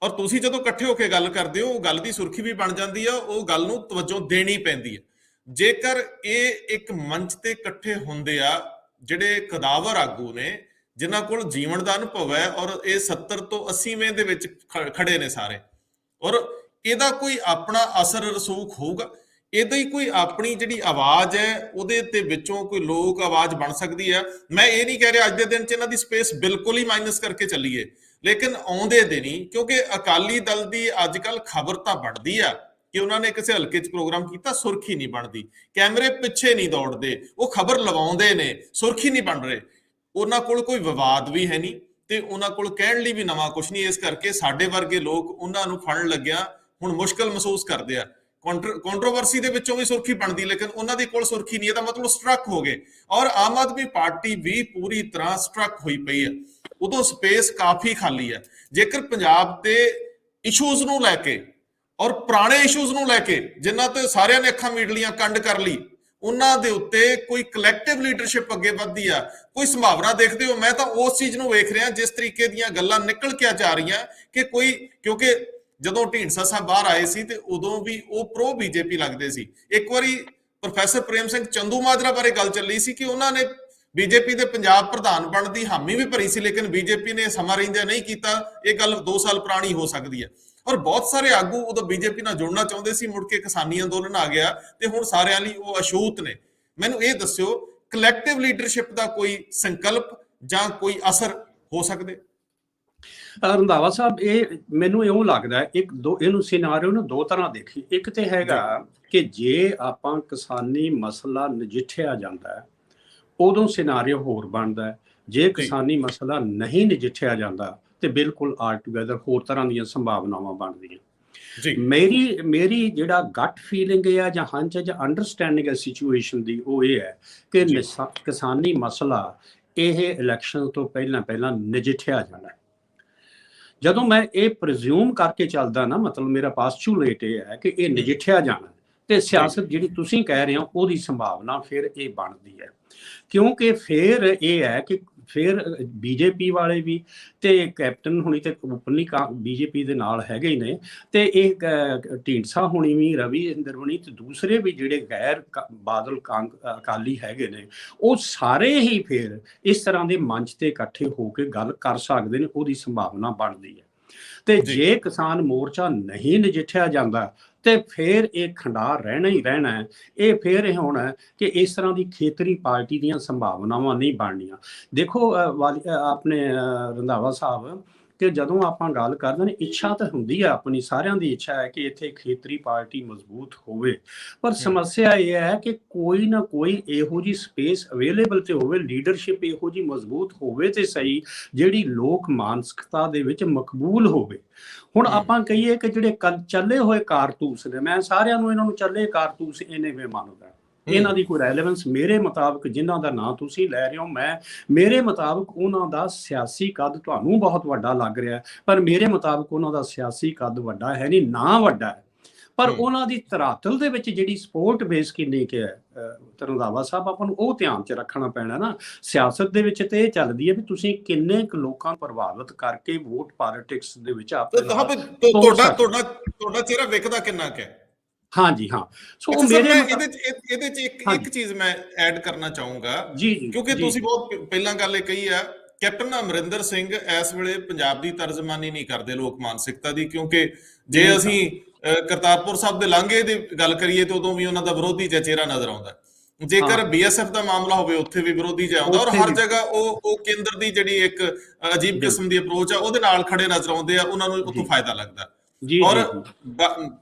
ਔਰ ਤੁਸੀਂ ਜਦੋਂ ਇਕੱਠੇ ਹੋ ਕੇ ਗੱਲ ਕਰਦੇ ਹੋ ਉਹ ਗੱਲ ਦੀ ਸੁਰਖੀ ਵੀ ਬਣ ਜਾਂਦੀ ਆ, ਉਹ ਗੱਲ ਨੂੰ ਤਵੱਜੋ ਦੇਣੀ ਪੈਂਦੀ ਹੈ। ਜੇਕਰ ਇਹ ਇੱਕ ਮੰਚ ਤੇ ਇਕੱਠੇ ਹੁੰਦੇ ਆ ਜਿਹੜੇ ਕਦਾਵਰ ਆਗੂ ਨੇ ਜਿਨ੍ਹਾਂ ਕੋਲ ਜੀਵਨ ਦਾ ਅਨੁਭਵ ਹੈ, ਔਰ ਇਹ 70 ਤੋਂ 80ਵੇਂ ਦੇ ਵਿੱਚ ਖੜੇ ਨੇ ਸਾਰੇ, ਔਰ ਇਹਦਾ ਕੋਈ ਆਪਣਾ ਅਸਰ ਰਸੂਖ ਹੋਊਗਾ, ਇਹਦੀ ਕੋਈ ਆਪਣੀ ਜਿਹੜੀ ਆਵਾਜ਼ ਹੈ ਉਹਦੇ ਤੇ ਵਿੱਚੋਂ ਕੋਈ ਲੋਕ ਆਵਾਜ਼ ਬਣ ਸਕਦੀ ਹੈ। ਮੈਂ ਇਹ ਨਹੀਂ ਕਹਿ ਰਿਹਾ ਅੱਜ ਦੇ ਦਿਨ 'ਚ ਇਹਨਾਂ ਦੀ ਸਪੇਸ ਬਿਲਕੁਲ ਹੀ ਮਾਈਨਸ ਕਰਕੇ ਚੱਲੀਏ, ਲੇਕਿਨ ਆਉਂਦੇ ਦਿਨ ਹੀ, ਕਿਉਂਕਿ ਅਕਾਲੀ ਦਲ ਦੀ ਅੱਜ ਕੱਲ੍ਹ ਖਬਰ ਤਾਂ ਬਣਦੀ ਆ ਕਿ ਉਹਨਾਂ ਨੇ ਕਿਸੇ ਹਲਕੇ 'ਚ ਪ੍ਰੋਗਰਾਮ ਕੀਤਾ, ਸੁਰਖੀ ਨਹੀਂ ਬਣਦੀ, ਕੈਮਰੇ ਪਿੱਛੇ ਨਹੀਂ ਦੌੜਦੇ, ਉਹ ਖਬਰ ਲਵਾਉਂਦੇ ਨੇ, ਸੁਰਖੀ ਨਹੀਂ ਬਣ ਰਹੇ। ਉਹਨਾਂ ਕੋਲ ਕੋਈ ਵਿਵਾਦ ਵੀ ਹੈ ਨਹੀਂ, ਤੇ ਉਹਨਾਂ ਕੋਲ ਕਹਿਣ ਲਈ ਵੀ ਨਵਾਂ ਕੁਝ ਨਹੀਂ। ਇਸ ਕਰਕੇ ਸਾਡੇ ਵਰਗੇ ਲੋਕ ਉਹਨਾਂ ਨੂੰ ਫੜਨ ਲੱਗਿਆ ਹੁਣ ਮੁਸ਼ਕਲ ਮਹਿਸੂਸ ਕਰਦੇ ਆ। ਕੰਟਰੋਵਰਸੀ ਦੇ ਵਿੱਚੋਂ ਵੀ ਸੁਰਖੀ ਬਣਦੀ, ਲੇਕਿਨ ਉਹਨਾਂ ਦੇ ਕੋਲ ਸੁਰਖੀ ਨਹੀਂ। ਇਹਦਾ ਮਤਲਬ ਸਟਰਕ ਹੋ ਗਏ, ਔਰ ਆਮ ਆਦਮੀ ਪਾਰਟੀ ਵੀ ਪੂਰੀ ਤਰ੍ਹਾਂ ਸਟਰਕ ਹੋਈ ਪਈ ਹੈ। ਉਦੋਂ ਸਪੇਸ ਕਾਫੀ ਖਾਲੀ ਹੈ। ਜੇਕਰ ਪੰਜਾਬ ਦੇ ਇਸ਼ੂਜ਼ ਨੂੰ ਲੈ ਕੇ ਔਰ ਪੁਰਾਣੇ ਇਸ਼ੂਜ਼ ਨੂੰ ਲੈ ਕੇ ਜਿਨ੍ਹਾਂ ਤੇ ਸਾਰਿਆਂ ਨੇ ਅੱਖਾਂ ਮੀਟ ਲੀਆਂ, ਕੰਡ ਕਰ ਲਈ, ਉਹਨਾਂ ਦੇ ਉੱਤੇ ਕੋਈ ਕਲੈਕਟਿਵ ਲੀਡਰਸ਼ਿਪ ਅੱਗੇ ਵੱਧਦੀ ਆ, ਕੋਈ ਸੰਭਾਵਨਾ ਦੇਖਦੇ ਹੋ? ਮੈਂ ਤਾਂ ਉਸ ਚੀਜ਼ ਨੂੰ ਵੇਖ ਰਿਹਾ ਜਿਸ ਤਰੀਕੇ ਦੀਆਂ ਗੱਲਾਂ ਨਿਕਲ ਕੇ ਜਾ ਰਹੀਆਂ ਕਿ ਕੋਈ, ਕਿਉਂਕਿ ਜਦੋਂ ਢੀਂਡਸਾ ਸਾਹਿਬ ਬਾਹਰ ਆਏ ਸੀ ਤੇ ਉਦੋਂ ਵੀ ਉਹ ਪ੍ਰੋ ਬੀਜੇਪੀ ਲੱਗਦੇ ਸੀ। ਇੱਕ ਵਾਰੀ ਪ੍ਰੋਫੈਸਰ ਪ੍ਰੇਮ ਸਿੰਘ ਚੰਦੂਮਾਜਰਾ ਬਾਰੇ ਗੱਲ ਚੱਲੀ ਸੀ ਕਿ ਉਹਨਾਂ ਨੇ ਬੀਜੇਪੀ ਦੇ ਪੰਜਾਬ ਪ੍ਰਧਾਨ ਬਣਨ ਦੀ ਹਾਮੀ ਵੀ ਭਰੀ ਸੀ, ਲੇਕਿਨ ਬੀਜੇਪੀ ਨੇ ਸਮਾਂ ਰਹਿੰਦਿਆਂ ਨਹੀਂ ਕੀਤਾ। ਇਹ ਗੱਲ 2 ਸਾਲ ਪੁਰਾਣੀ ਹੋ ਸਕਦੀ ਹੈ। ਔਰ ਬਹੁਤ ਸਾਰੇ ਆਗੂ ਉਦੋਂ ਬੀਜੇਪੀ ਨਾਲ ਜੁੜਨਾ ਚਾਹੁੰਦੇ ਸੀ, ਮੁੜ ਕੇ ਕਿਸਾਨੀ ਅੰਦੋਲਨ ਆ ਗਿਆ ਤੇ ਹੁਣ ਸਾਰਿਆਂ ਲਈ ਉਹ ਅਛੂਤ ਨੇ। ਮੈਨੂੰ ਇਹ ਦੱਸਿਓ, ਕਲੈਕਟਿਵ ਲੀਡਰਸ਼ਿਪ ਦਾ ਕੋਈ ਸੰਕਲਪ ਜਾਂ ਕੋਈ ਅਸਰ ਹੋ ਸਕਦੇ? ਰੰਧਾਵਾ ਸਾਹਿਬ, ਇਹ ਮੈਨੂੰ ਇਉਂ ਲੱਗਦਾ ਇਹਨੂੰ ਸਿਨਾਰੀਓ ਨੂੰ 2 ਤਰ੍ਹਾਂ ਦੇਖੀ। ਇੱਕ ਤੇ ਹੈਗਾ ਕਿ ਜੇ ਆਪਾਂ ਕਿਸਾਨੀ ਮਸਲਾ ਨਜਿੱਠਿਆ ਜਾਂਦਾ ਹੈ ਉਦੋਂ ਸਿਨਾਰੀਓ ਹੋਰ ਬਣਦਾ ਹੈ। ਜੇ ਕਿਸਾਨੀ ਮਸਲਾ ਨਹੀਂ ਨਜਿੱਠਿਆ ਜਾਂਦਾ ਤੇ ਬਿਲਕੁਲ ਆਲ ਟੂਗੇਦਰ ਹੋਰ ਤਰ੍ਹਾਂ ਦੀਆਂ ਸੰਭਾਵਨਾਵਾਂ ਬਣਦੀਆਂ। ਮੇਰੀ ਜਿਹੜਾ ਗੱਟ ਫੀਲਿੰਗ ਹੈ ਜਾਂ ਹੰਚ ਹੈ ਜਾਂ ਅੰਡਰਸਟੈਂਡਿੰਗ ਹੈ ਸਿਚੁਏਸ਼ਨ ਦੀ, ਉਹ ਇਹ ਹੈ ਕਿ ਕਿਸਾਨੀ ਮਸਲਾ ਇਹ ਇਲੈਕਸ਼ਨ ਤੋਂ ਪਹਿਲਾਂ ਨਜਿੱਠਿਆ ਜਾਣਾ। ਜਦੋਂ ਮੈਂ ਇਹ ਪ੍ਰਜ਼ਿਊਮ ਕਰਕੇ ਚੱਲਦਾ ਨਾ, ਮਤਲਬ ਮੇਰਾ ਪਾਸਚੂਲੇਟ ਇਹ ਹੈ ਕਿ ਇਹ ਨਜਿੱਠਿਆ ਜਾਣਾ ਤੇ ਸਿਆਸਤ ਜਿਹੜੀ ਤੁਸੀਂ ਕਹਿ ਰਹੇ ਹੋ ਉਹਦੀ ਸੰਭਾਵਨਾ ਫਿਰ ਇਹ ਬਣਦੀ ਹੈ। ਕਿਉਂਕਿ ਫਿਰ ਇਹ ਹੈ ਕਿ ਫਿਰ ਬੀਜੇਪੀ ਵਾਲੇ ਵੀ ਤੇ ਕੈਪਟਨ ਹੁਣੀ ਤੇ ਓਪਨਲੀ ਬੀਜੇਪੀ ਦੇ ਨਾਲ ਹੈਗੇ ਹੀ ਨੇ, ਤੇ ਇਹ ਢੀਂਡਸਾ ਹੁਣੀ ਵੀ, ਰਵੀ ਇੰਦਰ ਹੁਣੀ ਤੇ ਦੂਸਰੇ ਵੀ ਜਿਹੜੇ ਗੈਰ ਬਾਦਲ ਅਕਾਲੀ ਹੈਗੇ ਨੇ, ਉਹ ਸਾਰੇ ਹੀ ਫਿਰ ਇਸ ਤਰ੍ਹਾਂ ਦੇ ਮੰਚ ਤੇ ਇਕੱਠੇ ਹੋ ਕੇ ਗੱਲ ਕਰ ਸਕਦੇ ਨੇ। ਉਹਦੀ ਸੰਭਾਵਨਾ ਬਣਦੀ ਹੈ। ਤੇ ਜੇ ਕਿਸਾਨ ਮੋਰਚਾ ਨਹੀਂ ਨਜਿੱਠਿਆ ਜਾਂਦਾ ਤੇ ਫਿਰ ਇਹ ਖੰਡਾਰ ਰਹਿਣਾ ਹੀ ਰਹਿਣਾ ਹੈ। ਇਹ ਫਿਰ ਇਹ ਹੋਣਾ ਕਿ ਇਸ ਤਰ੍ਹਾਂ ਦੀ ਖੇਤਰੀ ਪਾਰਟੀ ਦੀਆਂ ਸੰਭਾਵਨਾਵਾਂ ਨਹੀਂ ਬਣਨੀਆਂ। ਦੇਖੋ ਆਪਣੇ ਰੰਧਾਵਾ ਸਾਹਿਬ, ਕਿ ਜਦੋਂ ਆਪਾਂ ਗੱਲ ਕਰਦੇ ਨੇ, ਇੱਛਾ ਤਾਂ ਹੁੰਦੀ ਹੈ, ਆਪਣੀ ਸਾਰਿਆਂ ਦੀ ਇੱਛਾ ਹੈ ਕਿ ਇੱਥੇ ਖੇਤਰੀ ਪਾਰਟੀ ਮਜ਼ਬੂਤ ਹੋਵੇ, ਪਰ ਸਮੱਸਿਆ ਇਹ ਹੈ ਕਿ ਕੋਈ ਨਾ ਕੋਈ ਇਹੋ ਜਿਹੀ ਸਪੇਸ ਅਵੇਲੇਬਲ ਤੇ ਹੋਵੇ, ਲੀਡਰਸ਼ਿਪ ਇਹੋ ਜਿਹੀ ਮਜ਼ਬੂਤ ਹੋਵੇ ਤੇ ਸਹੀ, ਜਿਹੜੀ ਲੋਕ ਮਾਨਸਿਕਤਾ ਦੇ ਵਿੱਚ ਮਕਬੂਲ ਹੋਵੇ। ਹੁਣ ਆਪਾਂ ਕਹੀਏ ਕਿ ਜਿਹੜੇ ਚੱਲੇ ਹੋਏ ਕਾਰਤੂਸ ਨੇ, ਮੈਂ ਸਾਰਿਆਂ ਨੂੰ ਇਹਨਾਂ ਨੂੰ ਚੱਲੇ ਕਾਰਤੂਸ ਇਹਨੇ ਵੇ ਮੰਨਦਾ। ਇਹਨਾਂ ਦੀ ਕੋਈ ਰੈਲੇਵੈਂਸ ਮੇਰੇ ਮੁਤਾਬਕ, ਜਿਨ੍ਹਾਂ ਦਾ ਨਾਂ ਤੁਸੀਂ ਲੈ ਰਹੇ ਹੋ, ਮੇਰੇ ਮੁਤਾਬਕ ਉਹਨਾਂ ਦਾ ਸਿਆਸੀ ਕੱਦ ਤੁਹਾਨੂੰ ਬਹੁਤ ਵੱਡਾ ਲੱਗ ਰਿਹਾ, ਪਰ ਮੇਰੇ ਮੁਤਾਬਕ ਉਹਨਾਂ ਦਾ ਸਿਆਸੀ ਕੱਦ ਵੱਡਾ ਹੈ ਨਹੀਂ, ਨਾ ਵੱਡਾ ਹੈ, ਪਰ ਉਹਨਾਂ ਦੀ ਧਰਾਤਲ ਦੇ ਵਿੱਚ ਜਿਹੜੀ ਸਪੋਰਟ ਬੇਸ ਕਿੰਨੀ ਕਿ ਹੈ, ਰੰਧਾਵਾ ਸਾਹਿਬ, ਆਪਾਂ ਨੂੰ ਉਹ ਧਿਆਨ 'ਚ ਰੱਖਣਾ ਪੈਣਾ ਨਾ। ਸਿਆਸਤ ਦੇ ਵਿੱਚ ਤੇ ਇਹ ਚੱਲਦੀ ਹੈ ਵੀ ਤੁਸੀਂ ਕਿੰਨੇ ਕੁ ਲੋਕਾਂ ਨੂੰ ਪ੍ਰਭਾਵਿਤ ਕਰਕੇ ਵੋਟ ਪੋਲਿਟਿਕਸ ਦੇ ਵਿੱਚ ਤੁਹਾਡਾ ਚਿਹਰਾ ਵਿਕਦਾ ਕਿੰਨਾ ਕੁ ਹੈ। ਹਾਂਜੀ, ਹਾਂ। ਸੋ ਇਹਦੇ ਚ ਇੱਕ ਚੀਜ਼ ਮੈਂ ਐਡ ਕਰਨਾ ਚਾਹੂੰਗਾ, ਕਿਉਂਕਿ ਤੁਸੀਂ ਬਹੁਤ ਪਹਿਲਾਂ ਗੱਲ ਇਹ ਕਹੀ ਆ, ਕੈਪਟਨ ਅਮਰਿੰਦਰ ਸਿੰਘ ਇਸ ਵੇਲੇ ਪੰਜਾਬ ਦੀ ਤਰਜਮਾਨੀ ਨਹੀਂ ਕਰਦੇ ਲੋਕ ਮਾਨਸਿਕਤਾ ਦੀ। ਕਿਉਂਕਿ ਜੇ ਅਸੀਂ ਕਰਤਾਰਪੁਰ ਸਾਹਿਬ ਦੇ ਲਾਂਘੇ ਦੀ ਗੱਲ ਕਰੀਏ ਤਾਂ ਉਦੋਂ ਵੀ ਉਹਨਾਂ ਦਾ ਵਿਰੋਧੀ ਜਿਹਾ ਚਿਹਰਾ ਨਜ਼ਰ ਆਉਂਦਾ। ਜੇਕਰ BSF ਦਾ ਮਾਮਲਾ ਹੋਵੇ ਉੱਥੇ ਵੀ ਵਿਰੋਧੀ ਜਿਹਾ ਆਉਂਦਾ, ਔਰ ਹਰ ਜਗ੍ਹਾ ਉਹ ਕੇਂਦਰ ਦੀ ਜਿਹੜੀ ਇੱਕ ਅਜੀਬ ਕਿਸਮ ਦੀ ਅਪਰੋਚ ਆ ਉਹਦੇ ਨਾਲ ਖੜੇ ਨਜ਼ਰ ਆਉਂਦੇ ਆ, ਉਹਨਾਂ ਨੂੰ ਉੱਥੋਂ ਫਾਇਦਾ ਲੱਗਦਾ। ਔਰ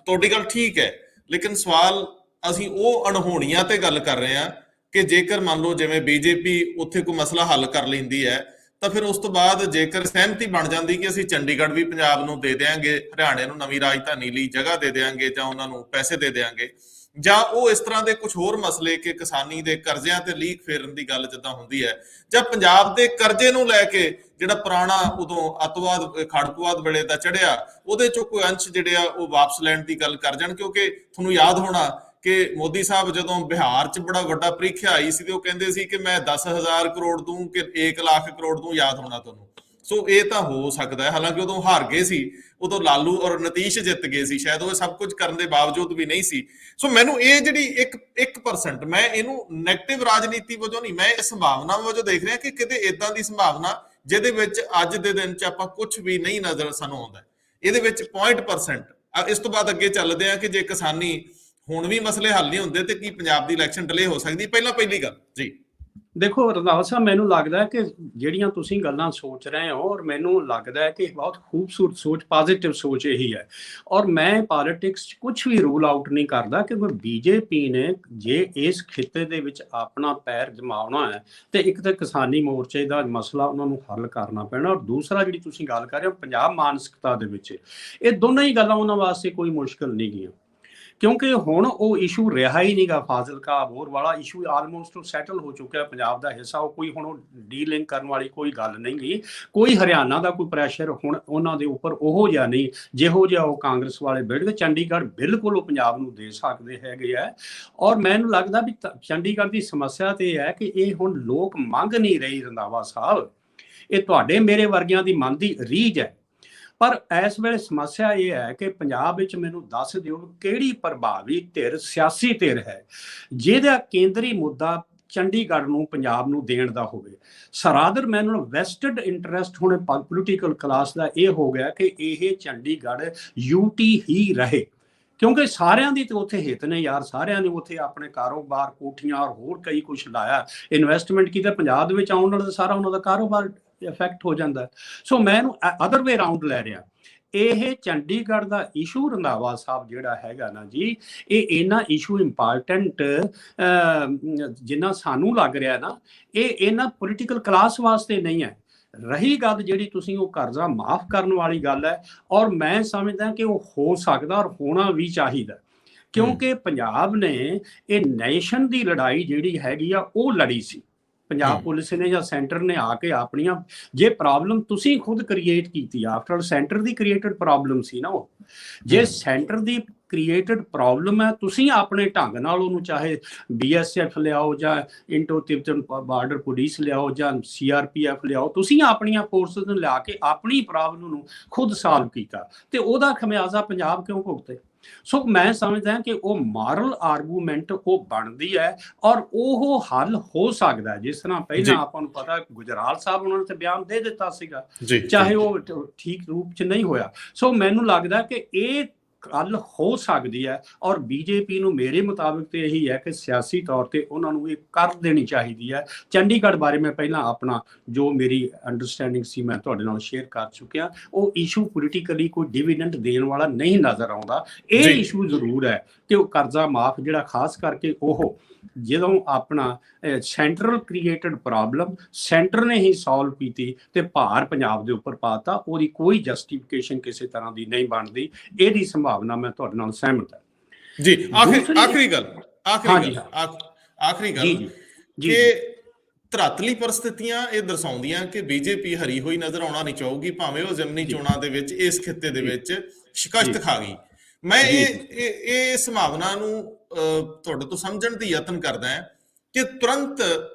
ਤੁਹਾਡੀ ਗੱਲ ਠੀਕ ਹੈ, ਲੇਕਿਨ ਸਵਾਲ ਅਸੀਂ ਉਹ ਅਣਹੋਣੀਆਂ ਤੇ ਗੱਲ ਕਰ ਰਹੇ ਹਾਂ ਕਿ ਜੇਕਰ ਮੰਨ ਲਓ ਜਿਵੇਂ BJP ਉੱਥੇ ਕੋਈ ਮਸਲਾ ਹੱਲ ਕਰ ਲੈਂਦੀ ਹੈ ਤਾਂ ਫਿਰ ਉਸ ਤੋਂ ਬਾਅਦ ਜੇਕਰ ਸਹਿਮਤੀ ਬਣ ਜਾਂਦੀ ਕਿ ਅਸੀਂ ਚੰਡੀਗੜ੍ਹ ਵੀ ਪੰਜਾਬ ਨੂੰ ਦੇ ਦਿਆਂਗੇ, ਹਰਿਆਣੇ ਨੂੰ ਨਵੀਂ ਰਾਜਧਾਨੀ ਲਈ ਜਗ੍ਹਾ ਦੇ ਦਿਆਂਗੇ ਜਾਂ ਉਹਨਾਂ ਨੂੰ ਪੈਸੇ ਦੇ ਦਿਆਂਗੇ, ਜਾਂ ਉਹ ਇਸ ਤਰ੍ਹਾਂ ਦੇ ਕੁਝ ਹੋਰ ਮਸਲੇ ਕਿ ਕਿਸਾਨੀ ਦੇ ਕਰਜ਼ਿਆਂ ਤੇ ਲੀਕ ਫੇਰਨ ਦੀ ਗੱਲ ਜਿੱਦਾਂ ਹੁੰਦੀ ਹੈ, ਜਾਂ ਪੰਜਾਬ ਦੇ ਕਰਜ਼ੇ ਨੂੰ ਲੈ ਕੇ ਜਿਹੜਾ ਪੁਰਾਣਾ ਉਦੋਂ ਅੱਤਵਾਦ ਖੜਕੂਵਾਦ ਵੇਲੇ ਦਾ ਚੜਿਆ, ਉਹਦੇ ਚੋਂ ਕੋਈ ਅੰਸ਼ ਜਿਹੜੇ ਆ ਉਹ ਵਾਪਸ ਲੈਣ ਦੀ ਗੱਲ ਕਰ ਜਾਣ। ਕਿਉਂਕਿ ਤੁਹਾਨੂੰ ਯਾਦ ਹੋਣਾ ਕਿ ਮੋਦੀ ਸਾਹਿਬ ਜਦੋਂ ਬਿਹਾਰ 'ਚ ਬੜਾ ਵੱਡਾ ਪ੍ਰੀਖਿਆ ਆਈ ਸੀ ਤੇ ਉਹ ਕਹਿੰਦੇ ਸੀ ਕਿ ਮੈਂ 10,000 ਕਰੋੜ ਦੂੰ ਕਿ 1 ਲੱਖ ਕਰੋੜ ਦੂੰ, ਯਾਦ ਹੋਣਾ ਤੁਹਾਨੂੰ। ਸੋ ਇਹ ਤਾਂ ਹੋ ਸਕਦਾ ਹੈ, ਹਾਲਾਂਕਿ ਉਦੋਂ ਹਾਰ ਗਏ ਸੀ, ਉਦੋਂ ਲਾਲੂ ਔਰ ਨਤੀਸ਼ ਜਿੱਤ ਗਏ ਸੀ, ਸ਼ਾਇਦ ਉਹ ਸਭ ਕੁਝ ਕਰਨ ਦੇ ਬਾਵਜੂਦ ਵੀ ਨਹੀਂ ਸੀ। ਸੋ ਮੈਨੂੰ ਇਹ ਜਿਹੜੀ 1% ਮੈਂ ਇਹਨੂੰ ਨੈਗੇਟਿਵ ਰਾਜਨੀਤੀ ਵਜੋਂ ਨਹੀਂ, ਮੈਂ ਇਹ ਸੰਭਾਵਨਾ ਵਜੋਂ ਦੇਖ ਰਿਹਾ ਕਿ ਕਿਤੇ ਏਦਾਂ ਦੀ ਸੰਭਾਵਨਾ ਜਿਹਦੇ ਵਿੱਚ ਅੱਜ ਦੇ ਦਿਨ 'ਚ ਆਪਾਂ ਕੁਝ ਵੀ ਨਹੀਂ ਨਜ਼ਰ ਸਾਨੂੰ ਆਉਂਦਾ, ਇਹਦੇ ਵਿੱਚ 0.% ਇਸ ਤੋਂ ਬਾਅਦ ਅੱਗੇ ਚੱਲਦੇ ਆ ਕਿ ਜੇ ਕਿਸਾਨੀ ਹੁਣ ਵੀ ਮਸਲੇ ਹੱਲ ਨਹੀਂ ਹੁੰਦੇ ਤੇ ਕੀ ਪੰਜਾਬ ਦੀ ਇਲੈਕਸ਼ਨ ਡਿਲੇ ਹੋ ਸਕਦੀ? ਪਹਿਲੀ ਗੱਲ ਜੀ। ਦੇਖੋ ਰੰਧਾਵਾ ਸਾਹਿਬ, ਮੈਨੂੰ ਲੱਗਦਾ ਹੈ ਕਿ ਜਿਹੜੀਆਂ ਤੁਸੀਂ ਗੱਲਾਂ ਸੋਚ ਰਹੇ ਹੋ, ਔਰ ਮੈਨੂੰ ਲੱਗਦਾ ਹੈ ਕਿ ਬਹੁਤ ਖੂਬਸੂਰਤ ਸੋਚ, ਪੋਜ਼ਿਟਿਵ ਸੋਚ ਇਹੀ ਹੈ। ਔਰ ਮੈਂ ਪੋਲਿਟਿਕਸ 'ਚ ਕੁਝ ਵੀ ਰੂਲ ਆਊਟ ਨਹੀਂ ਕਰਦਾ ਕਿ ਬੀਜੇਪੀ ਨੇ ਜੇ ਇਸ ਖਿੱਤੇ ਦੇ ਵਿੱਚ ਆਪਣਾ ਪੈਰ ਜਮਾਉਣਾ ਹੈ ਤੇ ਇੱਕ ਤਾਂ ਕਿਸਾਨੀ ਮੋਰਚੇ ਦਾ ਮਸਲਾ ਉਹਨਾਂ ਨੂੰ ਹੱਲ ਕਰਨਾ ਪੈਣਾ, ਔਰ ਦੂਸਰਾ ਜਿਹੜੀ ਤੁਸੀਂ ਗੱਲ ਕਰ ਰਹੇ ਹੋ ਪੰਜਾਬ ਮਾਨਸਿਕਤਾ ਦੇ ਵਿੱਚ, ਇਹ ਦੋਨੋਂ ਹੀ ਗੱਲਾਂ ਉਹਨਾਂ ਵਾਸਤੇ ਕੋਈ ਮੁਸ਼ਕਲ ਨਹੀਂ ਗੀਆਂ, ਕਿਉਂਕਿ ਹੁਣ ਉਹ ਇਸ਼ੂ ਰਿਹਾ ਹੀ ਨਹੀਂਗਾ। ਫਾਜ਼ਿਲਕਾ ਅਬੋਹਰ ਵਾਲਾ ਇਸ਼ੂ ਆਲਮੋਸਟ ਸੈਟਲ ਹੋ ਚੁੱਕਿਆ, ਪੰਜਾਬ ਦਾ ਹਿੱਸਾ, ਉਹ ਕੋਈ ਹੁਣ ਉਹ ਡੀਲਿੰਕ ਕਰਨ ਵਾਲੀ ਕੋਈ ਗੱਲ ਨਹੀਂ ਗੀ। ਕੋਈ ਹਰਿਆਣਾ ਦਾ ਕੋਈ ਪ੍ਰੈਸ਼ਰ ਹੁਣ ਉਹਨਾਂ ਦੇ ਉੱਪਰ ਉਹੋ ਜਿਹਾ ਨਹੀਂ ਜਿਹੋ ਜਿਹਾ ਉਹ ਕਾਂਗਰਸ ਵਾਲੇ ਬਿਲਡ, ਚੰਡੀਗੜ੍ਹ ਬਿਲਕੁਲ ਉਹ ਪੰਜਾਬ ਨੂੰ ਦੇ ਸਕਦੇ ਹੈਗੇ ਆ। ਔਰ ਮੈਨੂੰ ਲੱਗਦਾ ਵੀ ਚੰਡੀਗੜ੍ਹ ਦੀ ਸਮੱਸਿਆ ਤੇ ਇਹ ਹੈ ਕਿ ਇਹ ਹੁਣ ਲੋਕ ਮੰਗ ਨਹੀਂ ਰਹੀ ਰੰਧਾਵਾ ਸਾਹਿਬ, ਇਹ ਤੁਹਾਡੇ ਮੇਰੇ ਵਰਗਿਆਂ ਦੀ ਮਨ ਦੀ ਰੀਝ ਹੈ। ਪਰ ਇਸ ਵੇਲੇ ਸਮੱਸਿਆ ਇਹ ਹੈ ਕਿ ਪੰਜਾਬ ਵਿੱਚ ਮੈਨੂੰ ਦੱਸ ਦਿਓ ਕਿਹੜੀ ਪ੍ਰਭਾਵੀ ਧਿਰ, ਸਿਆਸੀ ਧਿਰ ਹੈ ਜਿਹਦਾ ਕੇਂਦਰੀ ਮੁੱਦਾ ਚੰਡੀਗੜ੍ਹ ਨੂੰ, ਪੰਜਾਬ ਨੂੰ ਦੇਣ ਦਾ ਹੋਵੇ। ਸਰਾਦਰ ਮੈਨੂੰ ਵੈਸਟਡ ਇੰਟਰਸਟ ਹੁਣ ਪੋਲੀਟੀਕਲ ਕਲਾਸ ਦਾ ਇਹ ਹੋ ਗਿਆ ਕਿ ਇਹ ਚੰਡੀਗੜ੍ਹ ਯੂਟੀ ਹੀ ਰਹੇ, ਕਿਉਂਕਿ ਸਾਰਿਆਂ ਦੀ ਤੇ ਉੱਥੇ ਹਿੱਤ ਨੇ ਯਾਰ, ਸਾਰਿਆਂ ਨੇ ਉੱਥੇ ਆਪਣੇ ਕਾਰੋਬਾਰ, ਕੋਠੀਆਂ ਔਰ ਹੋਰ ਕਈ ਕੁਛ ਲਾਇਆ, ਇਨਵੈਸਟਮੈਂਟ ਕੀਤਾ। ਪੰਜਾਬ ਦੇ ਵਿੱਚ ਆਉਣ ਨਾਲ ਸਾਰਾ ਉਹਨਾਂ ਦਾ ਕਾਰੋਬਾਰ ਇਫੈਕਟ ਹੋ ਜਾਂਦਾ। ਸੋ ਮੈਂ ਇਹਨੂੰ ਅਦਰ ਵੇ ਰਾਉਂਡ ਲੈ ਰਿਹਾ। ਇਹ ਚੰਡੀਗੜ੍ਹ ਦਾ ਇਸ਼ੂ ਰੰਧਾਵਾ ਸਾਹਿਬ ਜਿਹੜਾ ਹੈਗਾ ਨਾ ਜੀ, ਇਹ ਇੰਨਾ ਇਸ਼ੂ ਇੰਪੋਰਟੈਂਟ ਜਿੰਨਾ ਸਾਨੂੰ ਲੱਗ ਰਿਹਾ ਨਾ, ਇਹ ਇਹਨਾਂ ਪੋਲੀਟੀਕਲ ਕਲਾਸ ਵਾਸਤੇ ਨਹੀਂ ਹੈ। ਰਹੀ ਗੱਲ ਜਿਹੜੀ ਤੁਸੀਂ ਉਹ ਕਰਜ਼ਾ ਮਾਫ ਕਰਨ ਵਾਲੀ ਗੱਲ ਹੈ, ਔਰ ਮੈਂ ਸਮਝਦਾ ਕਿ ਉਹ ਹੋ ਸਕਦਾ ਔਰ ਹੋਣਾ ਵੀ ਚਾਹੀਦਾ, ਕਿਉਂਕਿ ਪੰਜਾਬ ਨੇ ਇਹ ਨੇਸ਼ਨ ਦੀ ਲੜਾਈ ਜਿਹੜੀ ਹੈਗੀ ਆ ਉਹ ਲੜੀ ਸੀ। ਪੰਜਾਬ ਪੁਲਿਸ ਨੇ ਜਾਂ ਸੈਂਟਰ ਨੇ ਆ ਕੇ ਆਪਣੀਆਂ, ਜੇ ਪ੍ਰੋਬਲਮ ਤੁਸੀਂ ਖੁਦ ਕ੍ਰੀਏਟ ਕੀਤੀ, ਆਫਟਰ ਸੈਂਟਰ ਦੀ ਕ੍ਰੀਏਟਡ ਪ੍ਰੋਬਲਮ ਸੀ ਨਾ ਉਹ, ਜੇ ਸੈਂਟਰ ਦੀ ਕ੍ਰੀਏਟਡ ਪ੍ਰੋਬਲਮ ਹੈ, ਤੁਸੀਂ ਆਪਣੇ ਢੰਗ ਨਾਲ ਉਹਨੂੰ ਚਾਹੇ BSF ਲਿਆਓ ਜਾਂ ਇੰਡੋ ਤਿਬਤਨ ਬਾਰਡਰ ਪੁਲਿਸ ਲਿਆਓ ਜਾਂ CRPF ਲਿਆਓ, ਤੁਸੀਂ ਆਪਣੀਆਂ ਫੋਰਸਸ ਨੂੰ ਲਿਆ ਕੇ ਆਪਣੀ ਪ੍ਰੋਬਲਮ ਨੂੰ ਖੁਦ ਸਾਲਵ ਕੀਤਾ, ਤੇ ਉਹਦਾ ਖਮਿਆਜ਼ਾ ਪੰਜਾਬ ਕਿਉਂ ਭੁਗਤੇ? ਸੋ ਮੈਂ ਸਮਝਦਾ ਕਿ ਉਹ ਮਾਰਲ ਆਰਗੂਮੈਂਟ ਉਹ ਬਣਦੀ ਹੈ ਔਰ ਉਹ ਹੱਲ ਹੋ ਸਕਦਾ, ਜਿਸ ਤਰ੍ਹਾਂ ਪਹਿਲਾਂ ਆਪਾਂ ਨੂੰ ਪਤਾ ਗੁਜਰਾਲ ਸਾਹਿਬ ਉਹਨਾਂ ਨੇ ਤੇ ਬਿਆਨ ਦੇ ਦਿੱਤਾ ਸੀਗਾ, ਚਾਹੇ ਉਹ ਠੀਕ ਰੂਪ 'ਚ ਨਹੀਂ ਹੋਇਆ। ਸੋ ਮੈਨੂੰ ਲੱਗਦਾ ਕਿ ਇਹ ਗੱਲ ਹੋ ਸਕਦੀ ਹੈ, ਔਰ ਬੀਜੇਪੀ ਨੂੰ ਮੇਰੇ ਮੁਤਾਬਿਕ ਤੇ ਇਹੀ ਹੈ ਕਿ ਸਿਆਸੀ ਤੌਰ ਤੇ ਉਹਨਾਂ ਨੂੰ ਇਹ ਕਰ ਦੇਣੀ ਚਾਹੀਦੀ ਹੈ। ਚੰਡੀਗੜ੍ਹ ਬਾਰੇ ਮੈਂ ਪਹਿਲਾਂ ਆਪਣਾ ਜੋ ਮੇਰੀ ਅੰਡਰਸਟੈਂਡਿੰਗ ਸੀ ਮੈਂ ਤੁਹਾਡੇ ਨਾਲ ਸ਼ੇਅਰ ਕਰ ਚੁੱਕਿਆ। ਉਹ ਇਸ਼ੂ ਪੋਲੀਟੀਕਲੀ ਕੋਈ ਡਿਵੀਡੈਂਡ ਦੇਣ ਵਾਲਾ ਨਹੀਂ ਨਜ਼ਰ ਆਉਂਦਾ। ਇਹ ਇਸ਼ੂ ਜ਼ਰੂਰ ਹੈ ਕਿ ਉਹ ਕਰਜ਼ਾ ਮਾਫ ਜਿਹੜਾ ਖਾਸ ਕਰਕੇ ਉਹ ਜਦੋਂ ਆਪਣਾ ਸੈਂਟਰਲ ਕ੍ਰੀਏਟਡ ਪ੍ਰੋਬਲਮ ਸੈਂਟਰ ਨੇ ਹੀ ਸੋਲਵ ਕੀਤੀ ਤੇ ਭਾਰ ਪੰਜਾਬ ਦੇ ਉੱਪਰ ਪਾਤਾ, ਉਹਦੀ ਕੋਈ ਜਸਟੀਫਿਕੇਸ਼ਨ ਕਿਸੇ ਤਰ੍ਹਾਂ ਦੀ ਨਹੀਂ ਬਣਦੀ। ਇਹਦੀ ਸੰਭਾਵਨਾ ਮੈਂ ਤੁਹਾਡੇ ਨਾਲ ਸਹਿਮਤ ਹਾਂ ਜੀ। ਆਖਰੀ ਗੱਲ ਕਿ ਧਰਾਤਲੀ ਪਰਿਸਥਿਤੀਆਂ ਇਹ ਦਰਸਾਉਂਦੀਆਂ ਕਿ ਬੀਜੇਪੀ ਹਰੀ ਹੋਈ ਨਜ਼ਰ ਆਉਣਾ ਨਹੀਂ ਚਾਹੂਗੀ, ਭਾਵੇਂ ਉਹ ਜ਼ਿਮਨੀ ਚੋਣਾਂ ਦੇ ਵਿੱਚ ਇਸ ਖਿੱਤੇ ਦੇ ਵਿੱਚ ਸ਼ਿਕਸਤ ਖਾ ਗਈ। ਮੈਂ ਇਹ ਸੰਭਾਵਨਾ ਨੂੰ ਤੁਹਾਡੇ ਤੋਂ ਸਮਝਣ ਦੀ ਯਤਨ ਕਰਦਾ ਹਾਂ ਕਿ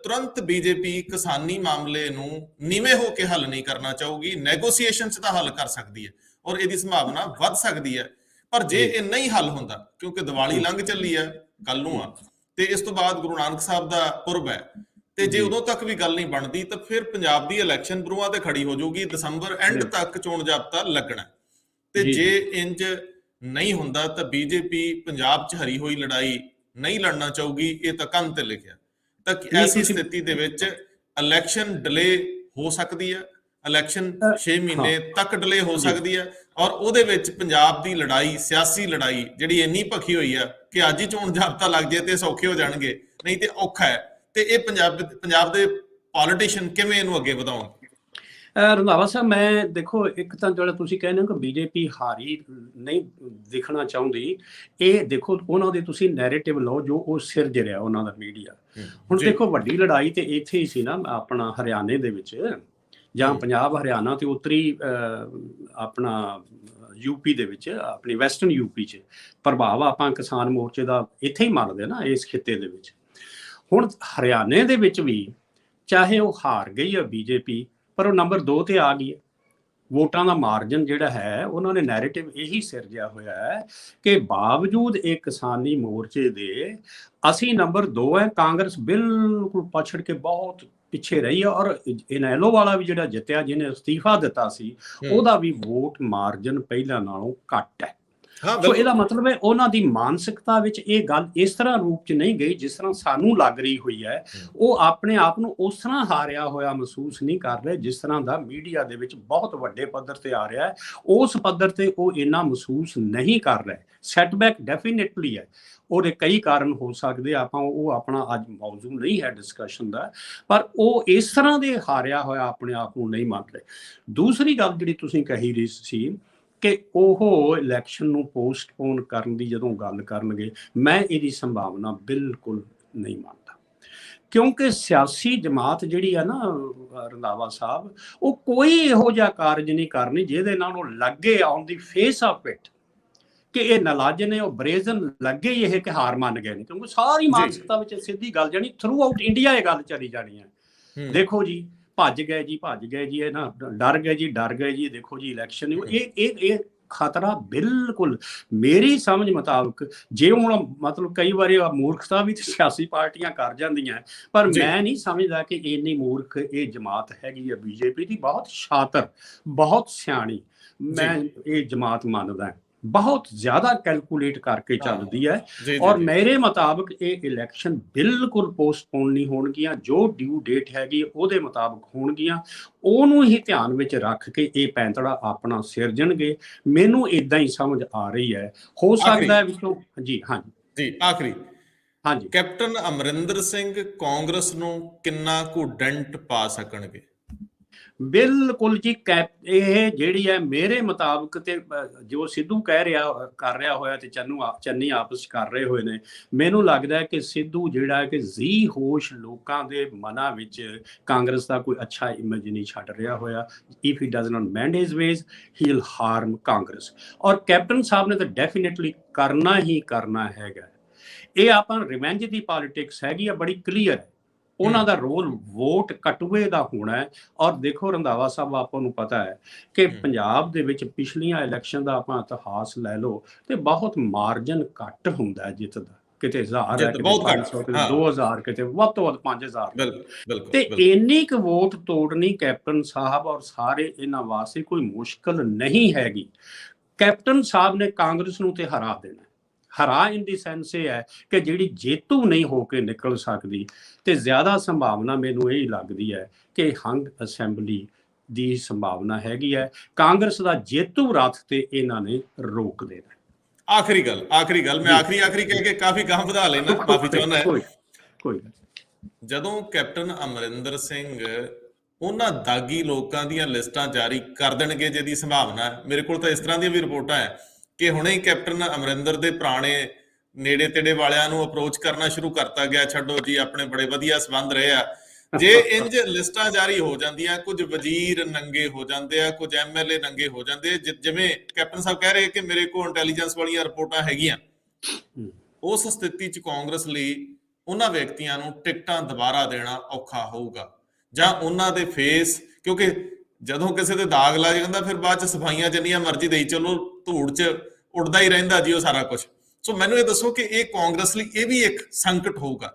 ਤੁਰੰਤ ਬੀਜੇਪੀ ਕਿਸਾਨੀ ਮਾਮਲੇ ਨੂੰ ਨੀਵੇਂ ਹੋ ਕੇ ਹੱਲ ਨਹੀਂ ਕਰਨਾ ਚਾਹੂਗੀ, ਨੈਗੋਸੀਏਸ਼ਨ 'ਚ ਤਾਂ ਹੱਲ ਕਰ ਸਕਦੀ ਹੈ ਔਰ ਇਹਦੀ ਸੰਭਾਵਨਾ ਵੱਧ ਸਕਦੀ ਹੈ। ਪਰ ਜੇ ਇਹ ਨਹੀਂ ਹੱਲ ਹੁੰਦਾ, ਕਿਉਂਕਿ ਦੀਵਾਲੀ ਲੰਘ ਚੱਲੀ ਹੈ, ਕੱਲ ਨੂੰ ਆ, ਤੇ ਇਸ ਤੋਂ ਬਾਅਦ ਗੁਰੂ ਨਾਨਕ ਸਾਹਿਬ ਦਾ ਪੁਰਬ ਹੈ, ਤੇ ਜੇ ਉਦੋਂ ਤੱਕ ਵੀ ਗੱਲ ਨਹੀਂ ਬਣਦੀ ਤਾਂ ਫਿਰ ਪੰਜਾਬ ਦੀ ਇਲੈਕਸ਼ਨ ਬਰੂਹਾਂ ਤੇ ਖੜੀ ਹੋ ਜਾਊਗੀ। ਦਸੰਬਰ ਐਂਡ ਤੱਕ ਚੋਣ ਜਾਬਤਾ ਲੱਗਣਾ, ਤੇ ਜੇ ਇੰਜ ਨਹੀਂ ਹੁੰਦਾ ਤਾਂ ਬੀਜੇਪੀ ਪੰਜਾਬ 'ਚ ਹਰੀ ਹੋਈ ਲੜਾਈ ਨਹੀਂ ਲੜਨਾ ਚਾਹੂਗੀ। ਇਹ ਤਾਂ ਕੰਨ ਤੇ ਲਿਖਿਆ। ਤਾਂ ਐਸੀ ਸਥਿਤੀ ਦੇ ਵਿੱਚ ਇਲੈਕਸ਼ਨ ਡਿਲੇ ਹੋ ਸਕਦੀ ਹੈ, ਇਲੈਕਸ਼ਨ 6 ਮਹੀਨੇ ਤੱਕ ਡਿਲੇ ਹੋ ਸਕਦੀ ਹੈ, ਔਰ ਉਹਦੇ ਵਿੱਚ ਪੰਜਾਬ ਦੀ ਲੜਾਈ, ਸਿਆਸੀ ਲੜਾਈ ਜਿਹੜੀ ਇੰਨੀ ਭਖੀ ਹੋਈ ਆ ਕਿ ਅੱਜ ਹੀ ਚੋਣ ਜਾਬਤਾ ਲੱਗ ਜਾਏ ਤੇ ਸੌਖੇ ਹੋ ਜਾਣਗੇ, ਨਹੀਂ ਤੇ ਔਖਾ ਹੈ। ਤੇ ਇਹ ਪੰਜਾਬ ਦੇ ਪੋਲੀਟੀਸ਼ੀਅਨ ਕਿਵੇਂ ਇਹਨੂੰ ਅੱਗੇ ਵਧਾਉਣਗੇ? ਰੰਧਾਵਾ ਸਾਹਿਬ, ਮੈਂ ਦੇਖੋ, ਇੱਕ ਤਾਂ ਜਿਹੜਾ ਤੁਸੀਂ ਕਹਿੰਦੇ ਹੋ ਕਿ ਬੀਜੇਪੀ ਹਾਰੀ ਨਹੀਂ ਦਿਖਣਾ ਚਾਹੁੰਦੀ, ਇਹ ਦੇਖੋ ਉਹਨਾਂ ਦੇ ਤੁਸੀਂ ਨੈਰੇਟਿਵ ਲਓ ਜੋ ਉਹ ਸਿਰਜ ਰਿਹਾ ਉਹਨਾਂ ਦਾ ਮੀਡੀਆ। ਹੁਣ ਦੇਖੋ ਵੱਡੀ ਲੜਾਈ ਤੇ ਇੱਥੇ ਹੀ ਸੀ ਨਾ, ਆਪਣਾ ਹਰਿਆਣੇ ਦੇ ਵਿੱਚ, ਜਾਂ ਪੰਜਾਬ ਹਰਿਆਣਾ ਤੇ ਉੱਤਰੀ ਆਪਣਾ ਯੂਪੀ ਦੇ ਵਿੱਚ, ਆਪਣੀ ਵੈਸਟਰਨ ਯੂਪੀ 'ਚ ਪ੍ਰਭਾਵ ਆਪਾਂ ਕਿਸਾਨ ਮੋਰਚੇ ਦਾ ਇੱਥੇ ਹੀ ਮੰਨਦੇ ਨਾ ਇਸ ਖਿੱਤੇ ਦੇ ਵਿੱਚ। ਹੁਣ ਹਰਿਆਣੇ ਦੇ ਵਿੱਚ ਵੀ ਚਾਹੇ ਉਹ ਹਾਰ ਗਈ ਆ ਬੀਜੇਪੀ, ਪਰ ਉਹ ਨੰਬਰ 2 ਤੇ ਆ ਗਈ ਹੈ। ਵੋਟਾਂ ਦਾ ਮਾਰਜਨ ਜਿਹੜਾ ਹੈ, ਉਹਨਾਂ ਨੇ ਨੈਰੇਟਿਵ ਇਹੀ ਸਿਰਜਿਆ ਹੋਇਆ ਹੈ ਕਿ ਬਾਵਜੂਦ ਇਹ ਕਿਸਾਨੀ ਮੋਰਚੇ ਦੇ ਅਸੀਂ ਨੰਬਰ 2 ਹੈ, ਕਾਂਗਰਸ ਬਿਲਕੁਲ ਪਛੜ ਕੇ ਬਹੁਤ ਪਿੱਛੇ ਰਹੀ ਹੈ। ਔਰ ਇਨੈਲੋ ਵਾਲਾ ਵੀ ਜਿਹੜਾ ਜਿੱਤਿਆ, ਜਿਹਨੇ ਅਸਤੀਫਾ ਦਿੱਤਾ ਸੀ, ਉਹਦਾ ਵੀ ਵੋਟ ਮਾਰਜਨ ਪਹਿਲਾਂ ਨਾਲੋਂ ਘੱਟ ਹੈ। ਹਾਂ ਸੋ ਬਿਲਕੁਲ। ਇਹਦਾ ਮਤਲਬ ਹੈ ਉਹਨਾਂ ਦੀ ਮਾਨਸਿਕਤਾ ਵਿੱਚ ਇਹ ਗੱਲ ਇਸ ਤਰ੍ਹਾਂ ਰੂਪ 'ਚ ਨਹੀਂ ਗਈ ਜਿਸ ਤਰ੍ਹਾਂ ਸਾਨੂੰ ਲੱਗ ਰਹੀ ਹੋਈ ਹੈ। ਉਹ ਆਪਣੇ ਆਪ ਨੂੰ ਉਸ ਤਰ੍ਹਾਂ ਹਾਰਿਆ ਹੋਇਆ ਮਹਿਸੂਸ ਨਹੀਂ ਕਰ ਰਹੇ ਜਿਸ ਤਰ੍ਹਾਂ ਦਾ ਮੀਡੀਆ ਦੇ ਵਿੱਚ ਬਹੁਤ ਵੱਡੇ ਪੱਧਰ ਤੇ ਆ ਰਿਹਾ ਹੈ। ਉਸ ਪੱਧਰ ਤੇ ਉਹ ਇੰਨਾ ਮਹਿਸੂਸ ਨਹੀਂ ਕਰ ਰਹੇ। ਸੈਟਬੈਕ ਡੈਫੀਨੇਟਲੀ ਹੈ, ਉਹਦੇ ਕਈ ਕਾਰਨ ਹੋ ਸਕਦੇ, ਆਪਾਂ ਉਹ ਆਪਣਾ ਅੱਜ ਮੌਜੂ ਨਹੀਂ ਹੈ ਡਿਸਕਸ਼ਨ ਦਾ, ਪਰ ਉਹ ਇਸ ਤਰ੍ਹਾਂ ਦੇ ਹਾਰਿਆ ਹੋਇਆ ਆਪਣੇ ਆਪ ਨੂੰ ਨਹੀਂ ਮੰਨ ਰਹੇ। ਦੂਸਰੀ ਗੱਲ ਜਿਹੜੀ ਤੁਸੀਂ ਕਹੀ ਰਹੀ ਸੀ ਕਿ ਉਹ ਇਲੈਕਸ਼ਨ ਨੂੰ ਪੋਸਟਪੋਨ ਕਰਨ ਦੀ ਜਦੋਂ ਗੱਲ ਕਰਨਗੇ, ਮੈਂ ਇਹਦੀ ਸੰਭਾਵਨਾ ਬਿਲਕੁਲ ਨਹੀਂ ਮੰਨਦਾ, ਕਿਉਂਕਿ ਸਿਆਸੀ ਜਮਾਤ ਜਿਹੜੀ ਆ ਨਾ ਰੰਧਾਵਾ ਸਾਹਿਬ, ਉਹ ਕੋਈ ਇਹੋ ਜਿਹਾ ਕਾਰਜ ਨਹੀਂ ਕਰਨੀ ਜਿਹਦੇ ਨਾਲ ਉਹ ਲੱਗੇ on the face of it ਕਿ ਇਹ ਨਲਾਜ ਨੇ, ਉਹ ਬ੍ਰੇਜ਼ਨ ਲੱਗੇ ਹੀ ਇਹ ਕਿ ਹਾਰ ਮੰਨ ਗਏ ਨੇ, ਕਿਉਂਕਿ ਸਾਰੀ ਮਾਨਸਿਕਤਾ ਵਿੱਚ ਸਿੱਧੀ ਗੱਲ ਜਾਣੀ ਥਰੂ ਆਊਟ ਇੰਡੀਆ ਇਹ ਗੱਲ ਚੱਲੀ ਜਾਣੀ ਹੈ। ਦੇਖੋ ਜੀ ਭੱਜ ਗਏ ਜੀ, ਇਹ ਨਾ ਡਰ ਗਏ ਜੀ, ਦੇਖੋ ਜੀ ਇਲੈਕਸ਼ਨ ਇਹ ਖਤਰਾ ਬਿਲਕੁਲ ਮੇਰੀ ਸਮਝ ਮੁਤਾਬਕ, ਜੇ ਹੁਣ ਮਤਲਬ ਕਈ ਵਾਰੀ ਮੂਰਖਤਾ ਵੀ ਸਿਆਸੀ ਪਾਰਟੀਆਂ ਕਰ ਜਾਂਦੀਆਂ, ਪਰ ਮੈਂ ਨਹੀਂ ਸਮਝਦਾ ਕਿ ਇੰਨੀ ਮੂਰਖ ਇਹ ਜਮਾਤ ਹੈਗੀ ਹੈ ਬੀਜੇਪੀ ਦੀ। ਬਹੁਤ ਸ਼ਾਤਰ, ਬਹੁਤ ਸਿਆਣੀ ਮੈਂ ਇਹ ਜਮਾਤ ਮੰਨਦਾ, ਬਹੁਤ ਜ਼ਿਆਦਾ ਕੈਲਕੂਲੇਟ ਕਰਕੇ ਚੱਲਦੀ ਹੈ। ਔਰ ਮੇਰੇ ਮੁਤਾਬਕ ਇਹ ਇਲੈਕਸ਼ਨ ਬਿਲਕੁਲ ਪੋਸਟਪੋਨ ਨਹੀਂ ਹੋਣਗੀਆਂ, ਜੋ ਡਿਊ ਡੇਟ ਹੈਗੀ ਉਹਦੇ ਮੁਤਾਬਕ ਹੋਣਗੀਆਂ। ਉਹਨੂੰ ਹੀ ਧਿਆਨ ਵਿੱਚ ਰੱਖ ਕੇ ਇਹ ਪੈਂਤੜਾ ਆਪਣਾ ਸਿਰਜਣਗੇ, ਮੈਨੂੰ ਇਦਾਂ ਹੀ ਸਮਝ ਆ ਰਹੀ ਹੈ। ਹੋ ਸਕਦਾ ਹੈ ਵਿੱਚੋਂ ਜੀ ਆਖਰੀ ਕੈਪਟਨ ਅਮਰਿੰਦਰ ਸਿੰਘ ਕਾਂਗਰਸ ਨੂੰ ਕਿੰਨਾ ਕੁ ਡੈਂਟ ਪਾ ਸਕਣਗੇ? ਬਿਲਕੁਲ ਜੀ, ਇਹ ਜਿਹੜੀ ਹੈ ਮੇਰੇ ਮੁਤਾਬਕ ਤੇ ਜੋ ਸਿੱਧੂ ਕਰ ਰਿਹਾ ਹੋਇਆ ਤੇ ਚੰਨੀ ਆਪਸ ਕਰ ਰਹੇ ਹੋਏ ਨੇ, ਮੈਨੂੰ ਲੱਗਦਾ ਹੈ ਕਿ ਸਿੱਧੂ ਜਿਹੜਾ ਕਿ ਜੀ ਹੋਸ਼ ਲੋਕਾਂ ਦੇ ਮਨਾਂ ਵਿੱਚ ਕਾਂਗਰਸ ਦਾ ਕੋਈ ਅੱਛਾ ਇਮੇਜ ਨਹੀਂ ਛੱਡ ਰਿਹਾ ਹੋਇਆ। If he does not meant his ways he will ਹਾਰਮ Congress. ਔਰ ਕੈਪਟਨ ਸਾਹਿਬ ਨੇ ਤਾਂ ਡੈਫੀਨੇਟਲੀ ਕਰਨਾ ਹੀ ਕਰਨਾ ਹੈਗਾ। ਇਹ ਆਪਾਂ ਰਿਵੈਂਜ ਦੀ ਪੋਲਿਟਿਕਸ ਹੈਗੀ ਆ, ਬੜੀ ਕਲੀਅਰ ਹੈ। ਉਹਨਾਂ ਦਾ ਰੋਲ ਵੋਟ ਕਟੂਏ ਦਾ ਹੋਣਾ ਹੈ। ਔਰ ਦੇਖੋ ਰੰਧਾਵਾ ਸਾਹਿਬ, ਆਪਾਂ ਨੂੰ ਪਤਾ ਹੈ ਕਿ ਪੰਜਾਬ ਦੇ ਵਿੱਚ ਪਿਛਲੀਆਂ ਇਲੈਕਸ਼ਨ ਦਾ ਆਪਾਂ ਇਤਿਹਾਸ ਲੈ ਲਓ ਤੇ ਬਹੁਤ ਮਾਰਜਨ ਘੱਟ ਹੁੰਦਾ ਹੈ ਜਿੱਤ ਦਾ, ਕਿਤੇ 1000 ਹੈ, ਕਿਤੇ 500, ਕਿਤੇ 2000, ਕਿਤੇ ਵੱਧ ਤੋਂ ਵੱਧ 5000। ਤੇ ਇੰਨੀ ਕੁ ਵੋਟ ਤੋੜਨੀ ਕੈਪਟਨ ਸਾਹਿਬ ਔਰ ਸਾਰੇ ਇਹਨਾਂ ਵਾਸਤੇ ਕੋਈ ਮੁਸ਼ਕਲ ਨਹੀਂ ਹੈਗੀ। ਕੈਪਟਨ ਸਾਹਿਬ ਨੇ ਕਾਂਗਰਸ ਨੂੰ ਤੇ ਹਰਾ ਦੇਣਾ। ਹਰਾ ਇਨ ਦੀ ਸੈਂਸ ਇਹ ਹੈ ਕਿ ਜਿਹੜੀ ਜੇਤੂ ਨਹੀਂ ਹੋ ਕੇ ਨਿਕਲ ਸਕਦੀ, ਤੇ ਜ਼ਿਆਦਾ ਸੰਭਾਵਨਾ ਮੈਨੂੰ ਇਹ ਲੱਗਦੀ ਹੈ ਕਿ ਹੰਗ ਅਸੈਂਬਲੀ ਦੀ ਸੰਭਾਵਨਾ ਹੈਗੀ ਹੈ। ਕਾਂਗਰਸ ਦਾ ਜੇਤੂ ਰੱਥ ਤੇ ਇਹਨਾਂ ਨੇ ਰੋਕ ਦੇਣਾ। ਆਖਰੀ ਗੱਲ ਮੈਂ ਆਖਰੀ ਕਹਿ ਕੇ ਕਾਫੀ ਗਾਂ ਵਧਾ ਲੈਣਾ, ਮਾਫੀ ਚਾਹੁੰਦਾ। ਕੋਈ ਜਦੋਂ ਕੈਪਟਨ ਅਮਰਿੰਦਰ ਸਿੰਘ ਉਹਨਾਂ ਦਾਗੀ ਲੋਕਾਂ ਦੀਆਂ ਲਿਸਟਾਂ ਜਾਰੀ ਕਰ ਦੇਣਗੇ ਜਿਹਦੀ ਸੰਭਾਵਨਾ, ਮੇਰੇ ਕੋਲ ਤਾਂ ਇਸ ਤਰ੍ਹਾਂ ਦੀਆਂ ਵੀ ਰਿਪੋਰਟਾਂ ਹੈ ਕਿ ਹੁਣੇ ਹੀ ਕੈਪਟਨ ਅਮਰਿੰਦਰ ਦੇ ਪੁਰਾਣੇ ਨੇੜੇ ਤੇੜੇ ਵਾਲਿਆਂ ਨੂੰ ਅਪਰੋਚ ਕਰਨਾ ਸ਼ੁਰੂ ਕਰਤਾ ਗਿਆ। ਛੱਡੋ ਜੀ, ਆਪਣੇ ਬੜੇ ਵਧੀਆ ਸੰਬੰਧ ਰਹੇ ਆ। ਜੇ ਇੰਜ ਲਿਸਟਾਂ ਜਾਰੀ ਹੋ ਜਾਂਦੀਆਂ, ਕੁਝ ਵਜ਼ੀਰ ਨੰਗੇ ਹੋ ਜਾਂਦੇ ਆ, ਕੁਝ MLA ਨੰਗੇ ਹੋ ਜਾਂਦੇ, ਜਿਵੇਂ ਕੈਪਟਨ ਸਾਹਿਬ ਕਹਿ ਰਹੇ ਕਿ ਮੇਰੇ ਕੋਲ ਇੰਟੈਲੀਜੈਂਸ ਵਾਲੀਆਂ ਰਿਪੋਰਟਾਂ ਹੈਗੀਆਂ, ਉਸ ਸਥਿਤੀ 'ਚ ਕਾਂਗਰਸ ਲਈ ਉਹਨਾਂ ਵਿਅਕਤੀਆਂ ਨੂੰ ਟਿਕਟਾਂ ਦੁਬਾਰਾ ਦੇਣਾ ਔਖਾ ਹੋਊਗਾ, ਜਾਂ ਉਹਨਾਂ ਦੇ ਫੇਸ, ਕਿਉਂਕਿ ਜਦੋਂ ਕਿਸੇ ਦੇ ਦਾਗ ਲੱਗ ਜਾਂਦਾ ਫਿਰ ਬਾਅਦ 'ਚ ਸਫਾਈਆਂ ਜਿੰਨੀਆਂ ਮਰਜ਼ੀ ਦੇਈ ਚਲੋ, ਧੂੜ 'ਚ ਉੱਡਦਾ ਹੀ ਰਹਿੰਦਾ ਜੀ ਉਹ ਸਾਰਾ ਕੁਝ। ਸੋ ਮੈਨੂੰ ਇਹ ਦੱਸੋ ਕਿ ਇਹ ਕਾਂਗਰਸ ਲਈ ਇਹ ਵੀ ਇੱਕ ਸੰਕਟ ਹੋਊਗਾ,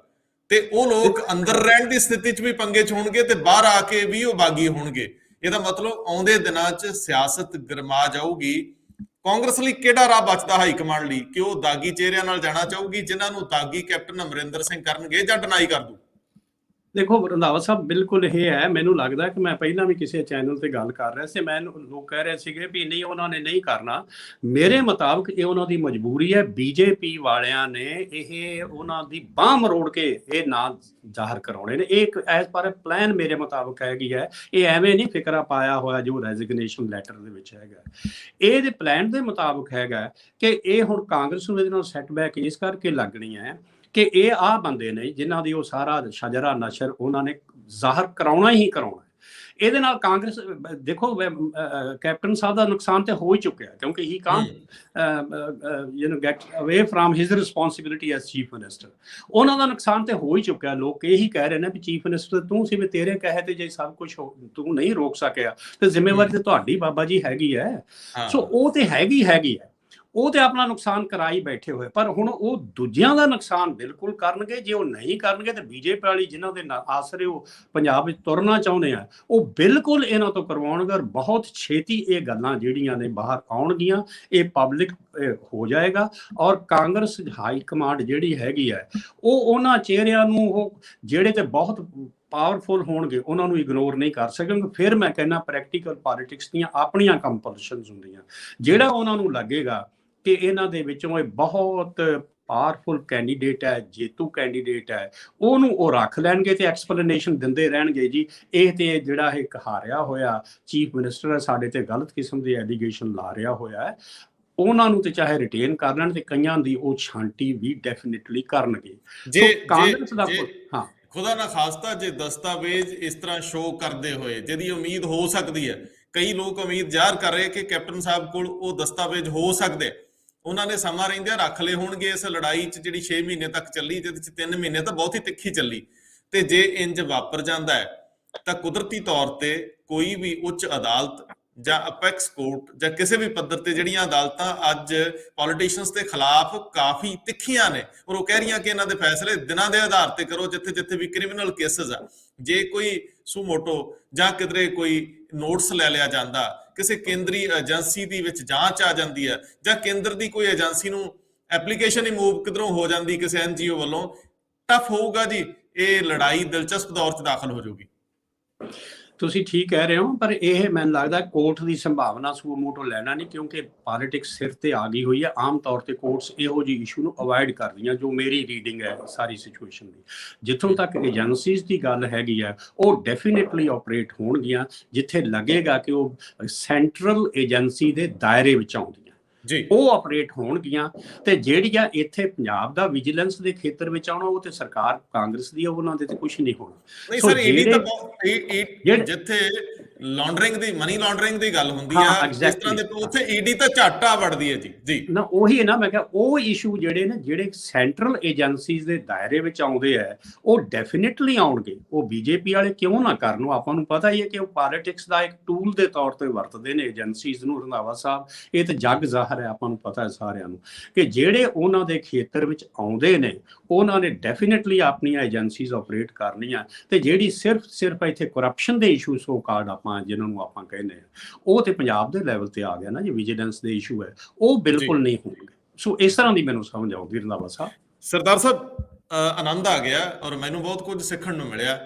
ਤੇ ਉਹ ਲੋਕ ਅੰਦਰ ਰਹਿਣ ਦੀ ਸਥਿਤੀ 'ਚ ਵੀ ਪੰਗੇ 'ਚ ਹੋਣਗੇ ਤੇ ਬਾਹਰ ਆ ਕੇ ਵੀ ਉਹ ਬਾਗੀ ਹੋਣਗੇ। ਇਹਦਾ ਮਤਲਬ ਆਉਂਦੇ ਦਿਨਾਂ 'ਚ ਸਿਆਸਤ ਗਰਮਾ ਜਾਊਗੀ। ਕਾਂਗਰਸ ਲਈ ਕਿਹੜਾ ਰਾਹ ਬਚਦਾ ਹਾਈ ਕਮਾਂਡ ਲਈ ਕਿ ਉਹ ਦਾਗੀ ਚਿਹਰਿਆਂ ਨਾਲ ਜਾਣਾ ਚਾਹੂਗੀ, ਜਿਨ੍ਹਾਂ ਨੂੰ ਦਾਗੀ ਕੈਪਟਨ ਅਮਰਿੰਦਰ ਸਿੰਘ ਕਰਨਗੇ, ਜਾਂ ਡਿਨਾਈ ਕਰ ਦੂ? ਦੇਖੋ ਰੰਧਾਵਾ ਸਾਹਿਬ, ਬਿਲਕੁਲ ਇਹ ਹੈ, ਮੈਨੂੰ ਲੱਗਦਾ ਕਿ ਮੈਂ ਪਹਿਲਾਂ ਵੀ ਕਿਸੇ ਚੈਨਲ ਤੇ ਗੱਲ ਕਰ ਰਿਹਾ ਸੀ, ਲੋਕ ਕਹਿ ਰਹੇ ਸੀਗੇ ਵੀ ਨਹੀਂ ਉਹਨਾਂ ਨੇ ਨਹੀਂ ਕਰਨਾ। ਮੇਰੇ ਮੁਤਾਬਕ ਇਹ ਉਹਨਾਂ ਦੀ ਮਜਬੂਰੀ ਹੈ। ਬੀਜੇਪੀ ਵਾਲਿਆਂ ਨੇ ਇਹ ਉਹਨਾਂ ਦੀ ਬਾਂਹ ਮਰੋੜ ਕੇ ਇਹ ਨਾਂ ਜ਼ਾਹਰ ਕਰਾਉਣੇ ਨੇ। ਇਹ ਇੱਕ ਐਜ਼ ਪਰ ਪਲਾਨ ਮੇਰੇ ਮੁਤਾਬਕ ਹੈਗੀ ਹੈ। ਇਹ ਐਵੇਂ ਨਹੀਂ ਫਿਕਰਾ ਪਾਇਆ ਹੋਇਆ ਜੋ ਰੈਜ਼ਿਗਨੇਸ਼ਨ ਲੈਟਰ ਦੇ ਵਿੱਚ ਹੈਗਾ। ਇਹਦੇ ਪਲਾਨ ਦੇ ਮੁਤਾਬਕ ਹੈਗਾ ਕਿ ਇਹ ਹੁਣ ਕਾਂਗਰਸ ਨੂੰ ਇਹਦੇ ਨਾਲ ਸੈਟਬੈਕ ਇਸ ਕਰਕੇ ਲੱਗਣੀ ਹੈ ਕਿ ਇਹ ਆਹ ਬੰਦੇ ਨੇ ਜਿਨ੍ਹਾਂ ਦੀ ਉਹ ਸਾਰਾ ਸ਼ਜਰਾ ਨਸ਼ਰ ਉਹਨਾਂ ਨੇ ਜ਼ਾਹਰ ਕਰਾਉਣਾ ਹੀ ਕਰਾਉਣਾ। ਇਹਦੇ ਨਾਲ ਕਾਂਗਰਸ, ਦੇਖੋ ਕੈਪਟਨ ਸਾਹਿਬ ਦਾ ਨੁਕਸਾਨ ਤੇ ਹੋ ਹੀ ਚੁੱਕਿਆ, ਕਿਉਂਕਿ he can't get away from his responsibility as chief minister. ਉਹਨਾਂ ਦਾ ਨੁਕਸਾਨ ਤੇ ਹੋ ਹੀ ਚੁੱਕਿਆ। ਲੋਕ ਇਹੀ ਕਹਿ ਰਹੇ ਨੇ ਵੀ ਚੀਫ ਮਿਨਿਸਟਰ ਤੂੰ ਸੀ, ਵੀ ਤੇਰੇ ਕਹੇ ਤੇ ਜੇ ਸਭ ਕੁਝ ਤੂੰ ਨਹੀਂ ਰੋਕ ਸਕਿਆ ਤੇ ਜ਼ਿੰਮੇਵਾਰੀ ਤੇ ਤੁਹਾਡੀ ਬਾਬਾ ਜੀ ਹੈਗੀ ਹੈ। ਸੋ ਉਹ ਤੇ ਹੈਗੀ ਹੈ। ਉਹ ਤੇ ਆਪਣਾ ਨੁਕਸਾਨ ਕਰਾ ਹੀ ਬੈਠੇ ਹੋਏ, ਪਰ ਹੁਣ ਉਹ ਦੂਜਿਆਂ ਦਾ ਨੁਕਸਾਨ ਬਿਲਕੁਲ ਕਰਨਗੇ। ਜੇ ਉਹ ਨਹੀਂ ਕਰਨਗੇ ਤੇ ਬੀਜੇਪੀ ਵਾਲੀ ਜਿਨ੍ਹਾਂ ਦੇ ਆਸਰੇ ਉਹ ਪੰਜਾਬ ਵਿੱਚ ਤੁਰਨਾ ਚਾਹੁੰਦੇ ਆ, ਉਹ ਬਿਲਕੁਲ ਇਹਨਾਂ ਤੋਂ ਕਰਵਾਉਣਗੇ, ਔਰ ਬਹੁਤ ਛੇਤੀ ਇਹ ਗੱਲਾਂ ਜਿਹੜੀਆਂ ਨੇ ਬਾਹਰ ਆਉਣਗੀਆਂ, ਇਹ ਪਬਲਿਕ ਹੋ ਜਾਏਗਾ। ਔਰ ਕਾਂਗਰਸ ਹਾਈ ਕਮਾਂਡ ਜਿਹੜੀ ਹੈਗੀ ਹੈ, ਉਹ ਉਹਨਾਂ ਚਿਹਰਿਆਂ ਨੂੰ, ਉਹ ਜਿਹੜੇ ਤੇ ਬਹੁਤ ਪਾਵਰਫੁਲ ਹੋਣਗੇ, ਉਹਨਾਂ ਨੂੰ ਇਗਨੋਰ ਨਹੀਂ ਕਰ ਸਕਣਗੇ। ਫਿਰ ਮੈਂ ਕਹਿੰਦਾ ਪ੍ਰੈਕਟੀਕਲ ਪੋਲਿਟਿਕਸ ਦੀਆਂ ਆਪਣੀਆਂ ਕੰਪਲਸ਼ਨਸ ਹੁੰਦੀਆਂ, ਜਿਹੜਾ ਉਹਨਾਂ ਨੂੰ ਲੱਗੇਗਾ ਕਿ ਇਹਨਾਂ ਦੇ ਵਿੱਚੋਂ ਇਹ ਬਹੁਤ ਪਾਵਰਫੁਲ ਕੈਂਡੀਡੇਟ ਹੈ, ਜੇਤੂ ਕੈਂਡੀਡੇਟ ਹੈ, ਉਹਨੂੰ ਉਹ ਰੱਖ ਲੈਣਗੇ ਤੇ ਐਕਸਪਲੇਨੇਸ਼ਨ ਦਿੰਦੇ ਰਹਿਣਗੇ, ਜੀ ਇਹ ਤੇ ਜਿਹੜਾ ਇੱਕ ਹਾਰਿਆ ਹੋਇਆ ਚੀਫ ਮਿਨਿਸਟਰ ਹੈ, ਸਾਡੇ ਤੇ ਗਲਤ ਕਿਸਮ ਦੇ ਐਲੀਗੇਸ਼ਨ ਲਾ ਰਿਹਾ ਹੋਇਆ ਹੈ, ਉਹਨਾਂ ਨੂੰ ਤੇ ਚਾਹੇ ਰਿਟੇਨ ਕਰ ਲੈਣ, ਤੇ ਕਈਆਂ ਦੀ ਉਹ ਛਾਂਟੀ ਵੀ ਡੈਫੀਨਿਟਲੀ ਕਰਨਗੇ। ਕਾਂਗਰਸ ਦਾ ਹਾਂ, ਖੁਦਾ ਨਾ ਖਾਸਤਾ ਜੇ ਦਸਤਾਵੇਜ਼ ਇਸ ਤਰ੍ਹਾਂ ਸ਼ੋਅ ਕਰਦੇ ਹੋਏ, ਜਿਹਦੀ ਉਮੀਦ ਹੋ ਸਕਦੀ ਹੈ, ਕਈ ਲੋਕ ਉਮੀਦ ਜ਼ਾਹਰ ਕਰ ਰਹੇ ਕਿ ਕੈਪਟਨ ਸਾਹਿਬ ਕੋਲ ਉਹ ਦਸਤਾਵੇਜ਼ ਹੋ ਸਕਦੇ, ਉਹਨਾਂ ਨੇ ਸਮਾਂ ਰਹਿੰਦਿਆਂ ਰੱਖ ਲਏ ਹੋਣਗੇ ਇਸ ਲੜਾਈ 'ਚ ਜਿਹੜੀ 6 ਮਹੀਨੇ ਤੱਕ ਚੱਲੀ, ਜਿਹਦੇ 'ਚ 3 ਮਹੀਨੇ ਤਾਂ ਬਹੁਤ ਹੀ ਤਿੱਖੀ ਚੱਲੀ। ਤੇ ਜੇ ਇੰਜ ਵਾਪਰ ਜਾਂਦਾ ਹੈ ਤਾਂ ਕੁਦਰਤੀ ਤੌਰ ਤੇ ਕੋਈ ਵੀ ਉੱਚ ਅਦਾਲਤ ਜਾਂ ਅਪੈਕਸ ਕੋਰਟ ਜਾਂ ਕਿਸੇ ਵੀ ਪੱਧਰ ਤੇ ਜਿਹੜੀਆਂ ਅਦਾਲਤਾਂ ਅੱਜ ਪੋਲੀਟੀਸ਼ੀਅਨਸ ਦੇ ਖਿਲਾਫ ਕਾਫੀ ਤਿੱਖੀਆਂ ਨੇ, ਔਰ ਉਹ ਕਹਿ ਰਹੀਆਂ ਕਿ ਇਹਨਾਂ ਦੇ ਫੈਸਲੇ ਦਿਨਾਂ ਦੇ ਆਧਾਰ ਤੇ ਕਰੋ, ਜਿੱਥੇ ਜਿੱਥੇ ਵੀ ਕ੍ਰਿਮੀਨਲ ਕੇਸਿਸ ਆ, ਜੇ ਕੋਈ ਸੂਮੋਟੋ ਜਾਂ ਕਿਧਰੇ ਕੋਈ ਨੋਟਿਸ ਲੈ ਲਿਆ ਜਾਂਦਾ, ਕਿਸੇ ਕੇਂਦਰੀ ਏਜੰਸੀ ਦੀ ਵਿੱਚ ਜਾਂਚ ਆ ਜਾਂਦੀ ਹੈ, ਜਾਂ ਕੇਂਦਰ ਦੀ ਕੋਈ ਏਜੰਸੀ ਨੂੰ ਐਪਲੀਕੇਸ਼ਨ ਹੀ ਮੂਵ ਕਿਧਰੋਂ ਹੋ ਜਾਂਦੀ ਕਿਸੇ NGO ਵੱਲੋਂ, ਟਫ ਹੋਊਗਾ ਜੀ, ਇਹ ਲੜਾਈ ਦਿਲਚਸਪ ਦੌਰ 'ਚ ਦਾਖਲ ਹੋ ਜਾਊਗੀ। ਤੁਸੀਂ ਠੀਕ ਕਹਿ ਰਹੇ ਹੋ, ਪਰ ਇਹ ਮੈਨੂੰ ਲੱਗਦਾ ਕੋਰਟ ਦੀ ਸੰਭਾਵਨਾ ਸੂਮੋਟੋ ਲੈਣਾ ਨਹੀਂ, ਕਿਉਂਕਿ ਪੋਲਿਟਿਕਸ ਸਿਰ ਤੇ ਆ ਗਈ ਹੋਈ ਹੈ। ਆਮ ਤੌਰ ਤੇ ਕੋਰਟਸ ਇਹੋ ਜਿਹੀ ਇਸ਼ੂ ਨੂੰ ਅਵੋਇਡ ਕਰਦੀਆਂ, ਜੋ ਮੇਰੀ ਰੀਡਿੰਗ ਹੈ ਸਾਰੀ ਸਿਚੁਏਸ਼ਨ ਦੀ। ਜਿੱਥੋਂ ਤੱਕ ਏਜੰਸੀਜ਼ ਦੀ ਗੱਲ ਹੈਗੀ ਹੈ, ਉਹ ਡੈਫੀਨੇਟਲੀ ਆਪਰੇਟ ਹੋਣਗੀਆਂ ਜਿੱਥੇ ਲੱਗੇਗਾ ਕਿ ਉਹ ਸੈਂਟਰਲ ਏਜੰਸੀ ਦੇ ਦਾਇਰੇ ਵਿੱਚ ਆਉਂਦੀਆਂ ਜੀ, ਉਹ ਆਪਰੇਟ ਹੋਣਗੀਆਂ। ਤੇ ਜਿਹੜੀਆਂ ਇੱਥੇ ਪੰਜਾਬ ਦਾ ਵਿਜੀਲੈਂਸ ਦੇ ਖੇਤਰ ਵਿੱਚ ਆਉਣਾ, ਉਹ ਤੇ ਸਰਕਾਰ ਕਾਂਗਰਸ ਦੀ, ਉਹਨਾਂ ਦੇ ਤੇ ਕੁਝ ਨਹੀਂ ਹੋਣਾ। ਨਹੀਂ ਸਰ, ਈਡੀ ਤਾਂ ਬਹੁਤ, ਜਿੱਥੇ ਲਾਂਡਰਿੰਗ ਦੀ, ਮਨੀ ਲਾਂਡਰਿੰਗ ਦੀ ਗੱਲ ਹੁੰਦੀ ਆ, ਇਸ ਤਰ੍ਹਾਂ ਦੇ ਉੱਥੇ ਈਡੀ ਤਾਂ ਝਾਟਾ ਵੜਦੀ ਹੈ ਜੀ ਨਾ। ਉਹੀ ਹੈ ਨਾ, ਮੈਂ ਕਿਹਾ ਉਹ ਇਸ਼ੂ ਜਿਹੜੇ ਨੇ, ਜਿਹੜੇ ਸੈਂਟਰਲ ਏਜੰਸੀਜ਼ ਦੇ ਦਾਇਰੇ ਵਿੱਚ ਆਉਂਦੇ ਆ, ਉਹ ਡੈਫੀਨੇਟਲੀ ਆਉਣਗੇ। ਉਹ ਬੀਜੇਪੀ ਵਾਲੇ ਕਿਉਂ ਨਾ ਕਰਨ, ਆਪਾਂ ਨੂੰ ਪਤਾ ਹੀ ਹੈ ਕਿ ਉਹ ਪੋਲਿਟਿਕਸ ਦਾ ਇੱਕ ਟੂਲ ਦੇ ਤੌਰ ਤੇ ਵਰਤਦੇ ਨੇ ਏਜੰਸੀਜ਼ ਨੂੰ। ਰੰਧਾਵਾ ਸਾਹਿਬ, ਇਹ ਤਾਂ ਜੱਗ ਜ਼ਾਹਰ ਹੈ, ਆਪਾਂ ਨੂੰ ਪਤਾ ਹੈ ਸਾਰਿਆਂ ਨੂੰ, ਕਿ ਜਿਹੜੇ ਉਹਨਾਂ ਦੇ ਖੇਤਰ ਵਿੱਚ ਆਉਂਦੇ ਨੇ, ਉਹਨਾਂ ਨੇ ਡੈਫੀਨੇਟਲੀ ਆਪਣੀਆਂ ਏਜੰਸੀਜ਼ ਆਪਰੇਟ ਕਰਨੀਆਂ। ਤੇ ਜਿਹੜੀ ਸਿਰਫ ਇੱਥੇ ਕਰਪਸ਼ਨ ਦੇ ਇਸ਼ੂ ਸੋ ਕਾਰਡ ਆਪਾਂ ਜਿਹਨਾਂ ਨੂੰ ਆਪਾਂ ਕਹਿੰਦੇ ਆ, ਉਹ ਤੇ ਪੰਜਾਬ ਦੇ ਲੈਵਲ ਤੇ ਆ ਗਿਆ ਨਾ, ਜੇ ਵਿਜੀਲੈਂਸ ਦੇ ਇਸ਼ੂ ਹੈ, ਉਹ ਬਿਲਕੁਲ ਨਹੀਂ ਹੋਣਗੇ। ਸੋ ਇਸ ਤਰ੍ਹਾਂ ਦੀ ਮੈਨੂੰ ਸਮਝ ਆਉਂਦੀ ਰੰਧਾਵਾ ਸਾਹਿਬ। ਸਰਦਾਰ ਸਾਹਿਬ, ਆਨੰਦ ਆ ਗਿਆ ਔਰ ਮੈਨੂੰ ਬਹੁਤ ਕੁਝ ਸਿੱਖਣ ਨੂੰ ਮਿਲਿਆ।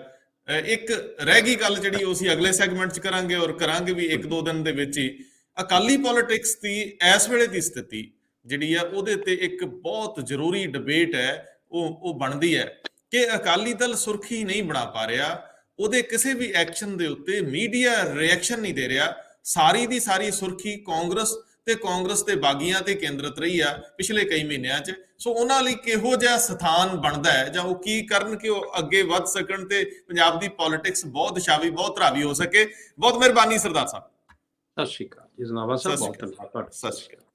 ਇੱਕ ਰਹਿ ਗਈ ਗੱਲ ਜਿਹੜੀ ਉਹ ਅਸੀਂ ਅਗਲੇ ਸੈਗਮੈਂਟ 'ਚ ਕਰਾਂਗੇ, ਔਰ ਕਰਾਂਗੇ ਵੀ 1-2 ਦਿਨ ਦੇ ਵਿੱਚ ਹੀ। ਅਕਾਲੀ ਪੋਲਿਟਿਕਸ ਦੀ ਇਸ ਵੇਲੇ ਦੀ ਸਥਿਤੀ ਜਿਹੜੀ ਆ, ਉਹਦੇ ਤੇ ਇੱਕ ਬਹੁਤ ਜ਼ਰੂਰੀ ਡਿਬੇਟ ਹੈ, ਉਹ ਬਣਦੀ ਹੈ ਕਿ ਅਕਾਲੀ ਦਲ ਸੁਰਖੀ ਨਹੀਂ ਬਣਾ ਪਾ ਰਿਹਾ, ਉਹਦੇ ਕਿਸੇ ਵੀ ਐਕਸ਼ਨ ਦੇ ਉੱਤੇ ਮੀਡੀਆ ਰਿਐਕਸ਼ਨ ਨਹੀਂ ਦੇ ਰਿਹਾ। ਸਾਰੀ ਦੀ ਸਾਰੀ ਸੁਰਖੀ ਕਾਂਗਰਸ ਤੇ ਕਾਂਗਰਸ ਦੇ ਬਾਗੀਆਂ ਤੇ ਕੇਂਦਰਿਤ ਰਹੀ ਆ ਪਿਛਲੇ ਕਈ ਮਹੀਨਿਆਂ 'ਚ। ਸੋ ਉਹਨਾਂ ਲਈ ਕਿਹੋ ਜਿਹਾ ਸਥਾਨ ਬਣਦਾ ਹੈ, ਜਾਂ ਉਹ ਕੀ ਕਰਨ ਕਿ ਉਹ ਅੱਗੇ ਵੱਧ ਸਕਣ ਤੇ ਪੰਜਾਬ ਦੀ ਪੋਲਿਟਿਕਸ ਬਹੁਤ ਛਾਵੀ, ਬਹੁਤ ਧਰਾਵੀ ਹੋ ਸਕੇ। ਬਹੁਤ ਮਿਹਰਬਾਨੀ ਸਰਦਾਰ ਸਾਹਿਬ। ਸਤਿ ਸ਼੍ਰੀ ਅਕਾਲ ਜੀ ਰੰਧਾਵਾ ਸਾਹਿਬ, ਬਹੁਤ ਧੰਨਵਾਦ। ਸਤਿ ਸ਼੍ਰੀ ਅਕਾਲ।